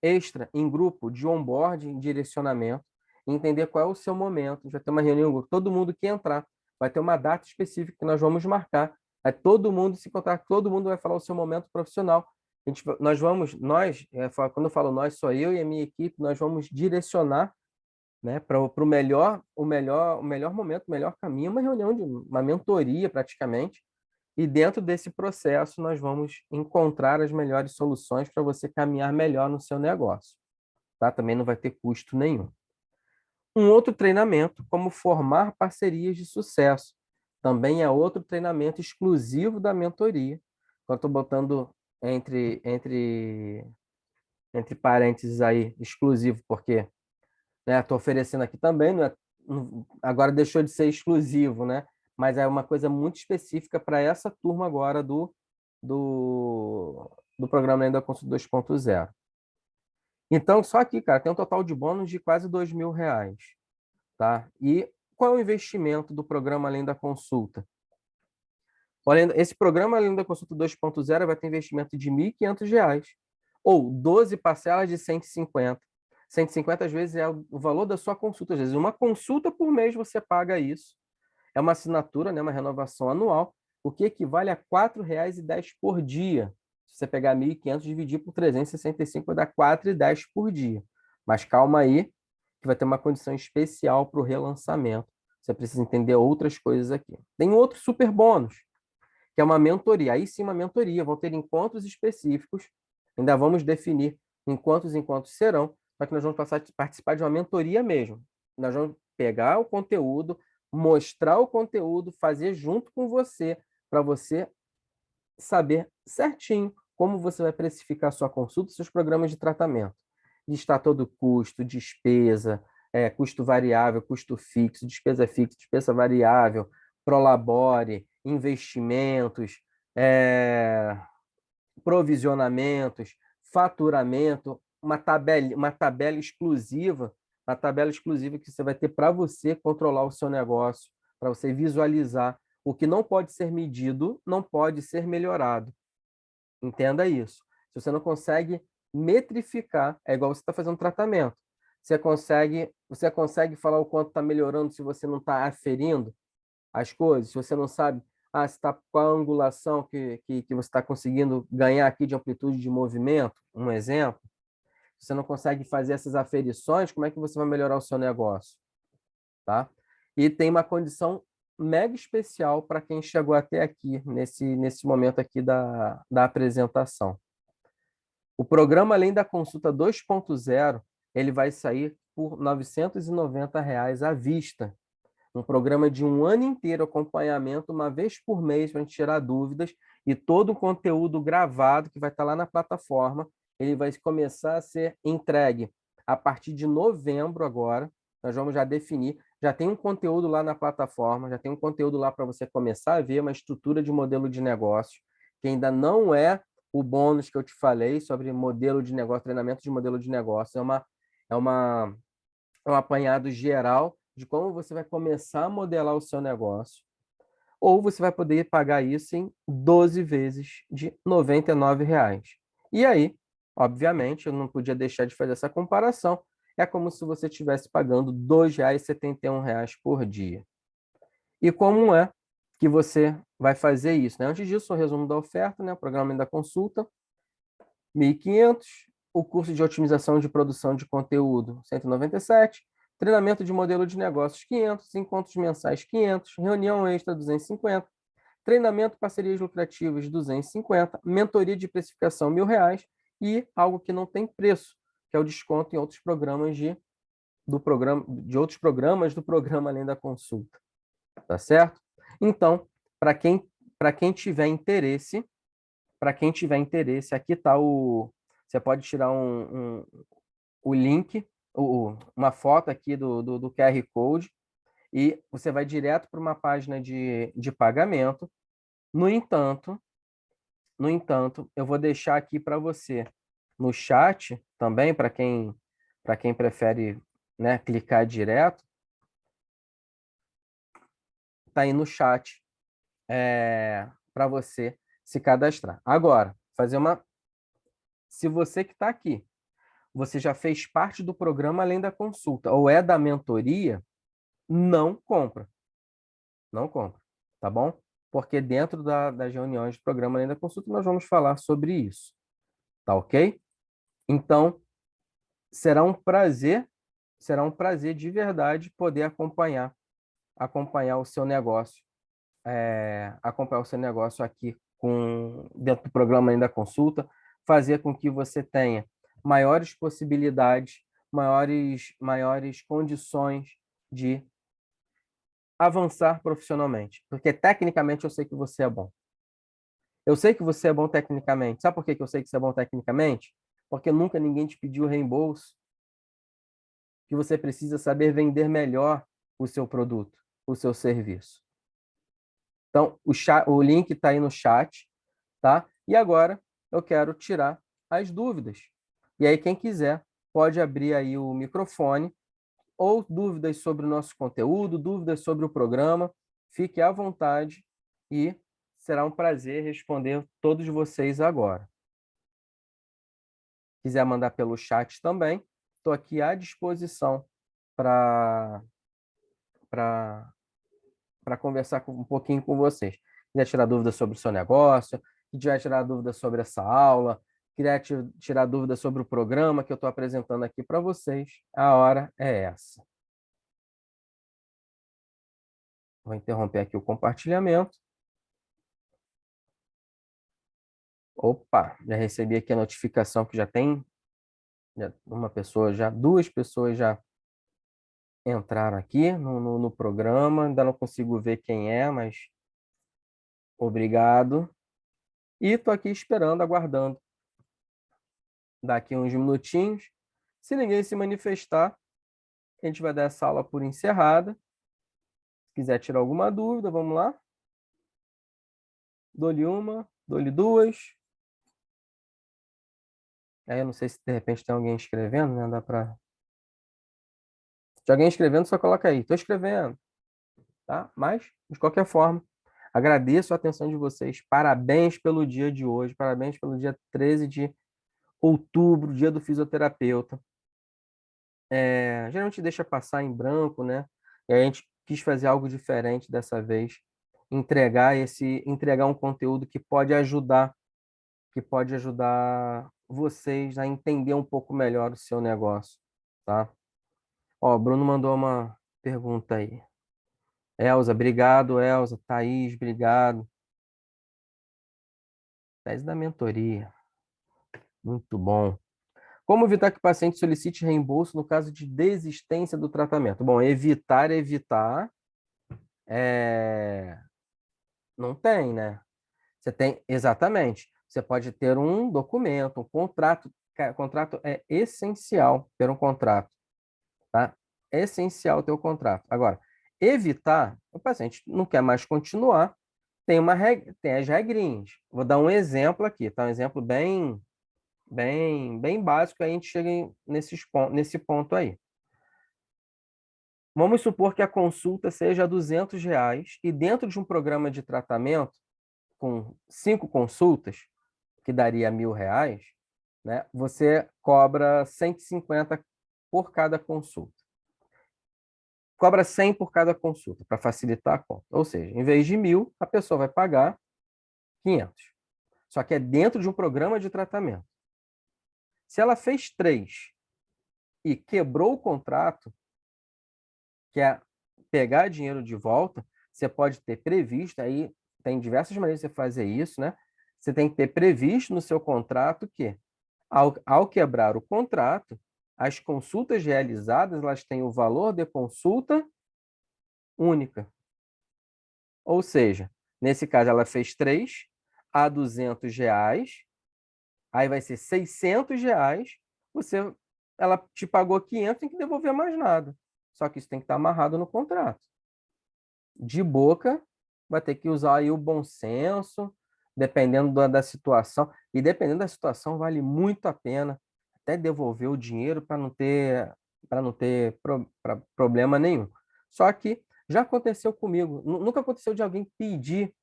extra em grupo de onboarding, direcionamento, entender qual é o seu momento. Já tem uma reunião em grupo, todo mundo que entrar, vai ter uma data específica que nós vamos marcar. Aí todo mundo se encontrar, todo mundo vai falar o seu momento profissional. Quando eu falo nós, sou eu e a minha equipe, nós vamos direcionar, né, para o melhor momento, o melhor caminho, uma reunião de uma mentoria praticamente, e dentro desse processo nós vamos encontrar as melhores soluções para você caminhar melhor no seu negócio, tá? Também não vai ter custo nenhum. Um outro treinamento, como formar parcerias de sucesso, também é outro treinamento exclusivo da mentoria. Eu estou botando entre parênteses aí, exclusivo, porque, né, estou oferecendo aqui também, agora deixou de ser exclusivo, né? Mas é uma coisa muito específica para essa turma agora do programa Além da Consulta 2.0. Então, só aqui, cara, tem um total de bônus de quase R$ 2.000, tá? E qual é o investimento do programa Além da Consulta? Esse programa Além da Consulta 2.0 vai ter investimento de R$ 1.500, ou 12 parcelas de 150. 150 às vezes é o valor da sua consulta. Às vezes, uma consulta por mês você paga isso. É uma assinatura, né, uma renovação anual, o que equivale a R$ 4,10 por dia. Se você pegar 1.500 e dividir por 365, vai dar R$ 4,10 por dia. Mas calma aí, que vai ter uma condição especial para o relançamento. Você precisa entender outras coisas aqui. Tem outro super bônus, que é uma mentoria. Aí sim, uma mentoria. Vão ter encontros específicos. Ainda vamos definir em quantos encontros serão, só que nós vamos participar de uma mentoria mesmo. Nós vamos pegar o conteúdo, mostrar o conteúdo, fazer junto com você, para você saber certinho como você vai precificar a sua consulta e seus programas de tratamento. Listar todo o custo, despesa, custo variável, custo fixo, despesa variável, prolabore, investimentos, provisionamentos, faturamento, uma tabela exclusiva que você vai ter para você controlar o seu negócio, para você visualizar. O que não pode ser medido, não pode ser melhorado. Entenda isso. Se você não consegue metrificar, é igual você está fazendo tratamento. Você consegue falar o quanto está melhorando se você não está aferindo as coisas? Se você não sabe, se está com a angulação que você está conseguindo ganhar aqui de amplitude de movimento, um exemplo. Se você não consegue fazer essas aferições, como é que você vai melhorar o seu negócio? Tá? E tem uma condição mega especial para quem chegou até aqui, nesse momento aqui da apresentação. O programa Além da Consulta 2.0, ele vai sair por R$ 990 à vista. Um programa de um ano inteiro, acompanhamento, uma vez por mês, para a gente tirar dúvidas, e todo o conteúdo gravado que vai estar lá na plataforma, ele vai começar a ser entregue a partir de novembro agora. Nós vamos já definir, já tem um conteúdo lá na plataforma, já tem um conteúdo lá para você começar a ver uma estrutura de modelo de negócio, que ainda não é o bônus que eu te falei sobre modelo de negócio, treinamento de modelo de negócio, é um apanhado geral de como você vai começar a modelar o seu negócio. ou você vai poder pagar isso em 12 vezes de R$ 99. E aí, obviamente, eu não podia deixar de fazer essa comparação, é como se você estivesse pagando R$ 2,71 por dia. E como é que você vai fazer isso, né? Antes disso, o resumo da oferta, né? O programa da consulta, 1.500, o curso de otimização de produção de conteúdo, 197, treinamento de modelo de negócios, 500, encontros mensais, 500, reunião extra, 250, treinamento parcerias lucrativas, 250, mentoria de precificação, R$ 1.000 e algo que não tem preço, que é o desconto em outros programas de outros programas do programa Além da Consulta. Tá certo? Então, para quem tiver interesse, aqui está você pode tirar o link, uma foto aqui do QR Code e você vai direto para uma página de pagamento. No entanto, eu vou deixar aqui para você no chat também, para quem prefere, né, clicar direto, tá aí no chat para você se cadastrar. Agora, se você que está aqui, você já fez parte do programa Além da Consulta ou é da mentoria, não compra. Não compra, tá bom? Porque dentro das reuniões do programa Além da Consulta nós vamos falar sobre isso, tá ok? Então, será um prazer de verdade poder acompanhar o seu negócio, aqui dentro do programa Além da Consulta, fazer com que você tenha maiores possibilidades, maiores condições de avançar profissionalmente, porque tecnicamente eu sei que você é bom. Eu sei que você é bom tecnicamente. Sabe por que eu sei que você é bom tecnicamente? Porque nunca ninguém te pediu reembolso, que você precisa saber vender melhor o seu produto, o seu serviço. Então, o link está aí no chat, tá? E agora eu quero tirar as dúvidas. E aí, quem quiser, pode abrir aí o microfone, ou dúvidas sobre o nosso conteúdo, dúvidas sobre o programa, fique à vontade e será um prazer responder todos vocês agora. Se quiser mandar pelo chat também, estou aqui à disposição para conversar um pouquinho com vocês. Quiser tirar dúvidas sobre o seu negócio, quiser tirar dúvidas sobre essa aula, quiser tirar dúvidas sobre o programa que eu estou apresentando aqui para vocês, a hora é essa. Vou interromper aqui o compartilhamento. Opa, já recebi aqui a notificação que já tem duas pessoas já entraram aqui no programa. Ainda não consigo ver quem é, mas obrigado. E estou aqui esperando, aguardando. Daqui uns minutinhos. Se ninguém se manifestar, a gente vai dar essa aula por encerrada. Se quiser tirar alguma dúvida, vamos lá. Dou-lhe uma, dou-lhe duas. Aí eu não sei se de repente tem alguém escrevendo, né? Dá para. Se alguém escrevendo, só coloca aí. Estou escrevendo, tá? Mas, de qualquer forma, agradeço a atenção de vocês. Parabéns pelo dia de hoje. Parabéns pelo dia 13 de outubro, dia do fisioterapeuta. Geralmente deixa passar em branco, né? E a gente quis fazer algo diferente dessa vez. Entregar um conteúdo que pode ajudar vocês a entender um pouco melhor o seu negócio, tá? Ó, Bruno mandou uma pergunta aí. Elza, obrigado, Elza. Thaís, obrigado. Tese da mentoria. Muito bom. Como evitar que o paciente solicite reembolso no caso de desistência do tratamento? Bom, evitar, não tem, né? Você tem, exatamente. Você pode ter um documento, um contrato. Contrato é essencial ter um contrato, tá? É essencial ter o contrato. Agora, evitar, o paciente não quer mais continuar, tem as regrinhas. Vou dar um exemplo aqui, tá? Um exemplo bem básico, aí a gente chega nesse ponto aí. Vamos supor que a consulta seja R$ 200 e dentro de um programa de tratamento, com 5 consultas, que daria R$ 1.000, né, você cobra 150 por cada consulta. Cobra 100 por cada consulta, para facilitar a conta. Ou seja, em vez de 1.000, a pessoa vai pagar 500. Só que é dentro de um programa de tratamento. Se ela fez 3 e quebrou o contrato, que é pegar dinheiro de volta, você pode ter previsto, aí tem diversas maneiras de você fazer isso, né? Você tem que ter previsto no seu contrato que, ao quebrar o contrato, as consultas realizadas, elas têm o valor de consulta única. Ou seja, nesse caso ela fez 3 a R$ 200, aí vai ser R$ 600, ela te pagou 500, tem que devolver mais nada. Só que isso tem que estar amarrado no contrato. De boca, vai ter que usar aí o bom senso, dependendo da situação. E dependendo da situação, vale muito a pena até devolver o dinheiro para não ter problema nenhum. Só que já aconteceu comigo. Nunca aconteceu de alguém pedir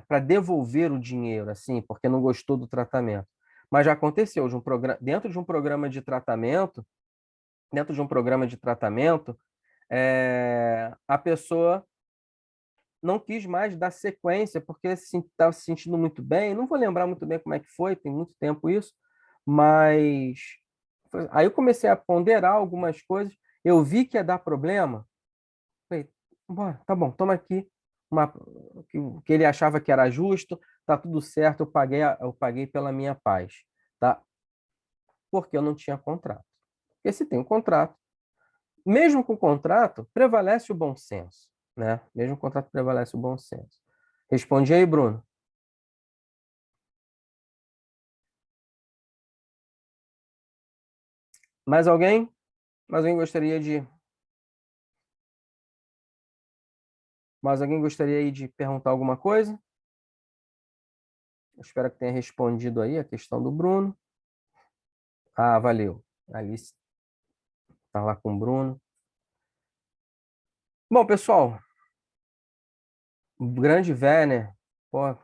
para devolver o dinheiro, assim, porque não gostou do tratamento. Mas já aconteceu dentro de um programa de tratamento, a pessoa não quis mais dar sequência, porque estava se sentindo muito bem. Não vou lembrar muito bem como é que foi, tem muito tempo isso, mas aí eu comecei a ponderar algumas coisas, eu vi que ia dar problema, falei, bora, tá bom, toma aqui que ele achava que era justo, tá tudo certo, eu paguei pela minha paz, tá? Porque eu não tinha contrato. Porque se tem um contrato, mesmo com o contrato, prevalece o bom senso, né? Mesmo com o contrato prevalece o bom senso. Responde aí, Bruno. Mais alguém? Mais alguém gostaria de Mais alguém gostaria aí de perguntar alguma coisa? Eu espero que tenha respondido aí a questão do Bruno. Ah, valeu. A Alice está lá com o Bruno. Bom, pessoal, o grande Werner. Pô,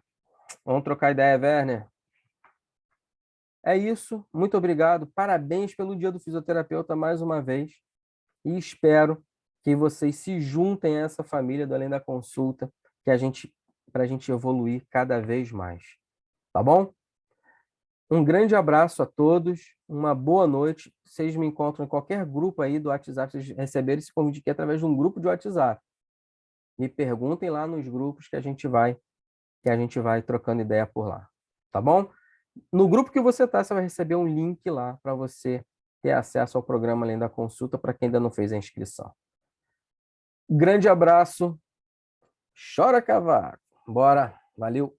vamos trocar ideia, Werner. É isso. Muito obrigado. Parabéns pelo Dia do Fisioterapeuta mais uma vez. E espero que vocês se juntem a essa família do Além da Consulta, para a gente evoluir cada vez mais. Tá bom? Um grande abraço a todos, uma boa noite. Vocês me encontram em qualquer grupo aí do WhatsApp, vocês receberem esse convite aqui através de um grupo de WhatsApp. Me perguntem lá nos grupos que a gente vai trocando ideia por lá, tá bom? No grupo que você tá, você vai receber um link lá para você ter acesso ao programa Além da Consulta para quem ainda não fez a inscrição. Grande abraço. Chora cavaco. Bora. Valeu.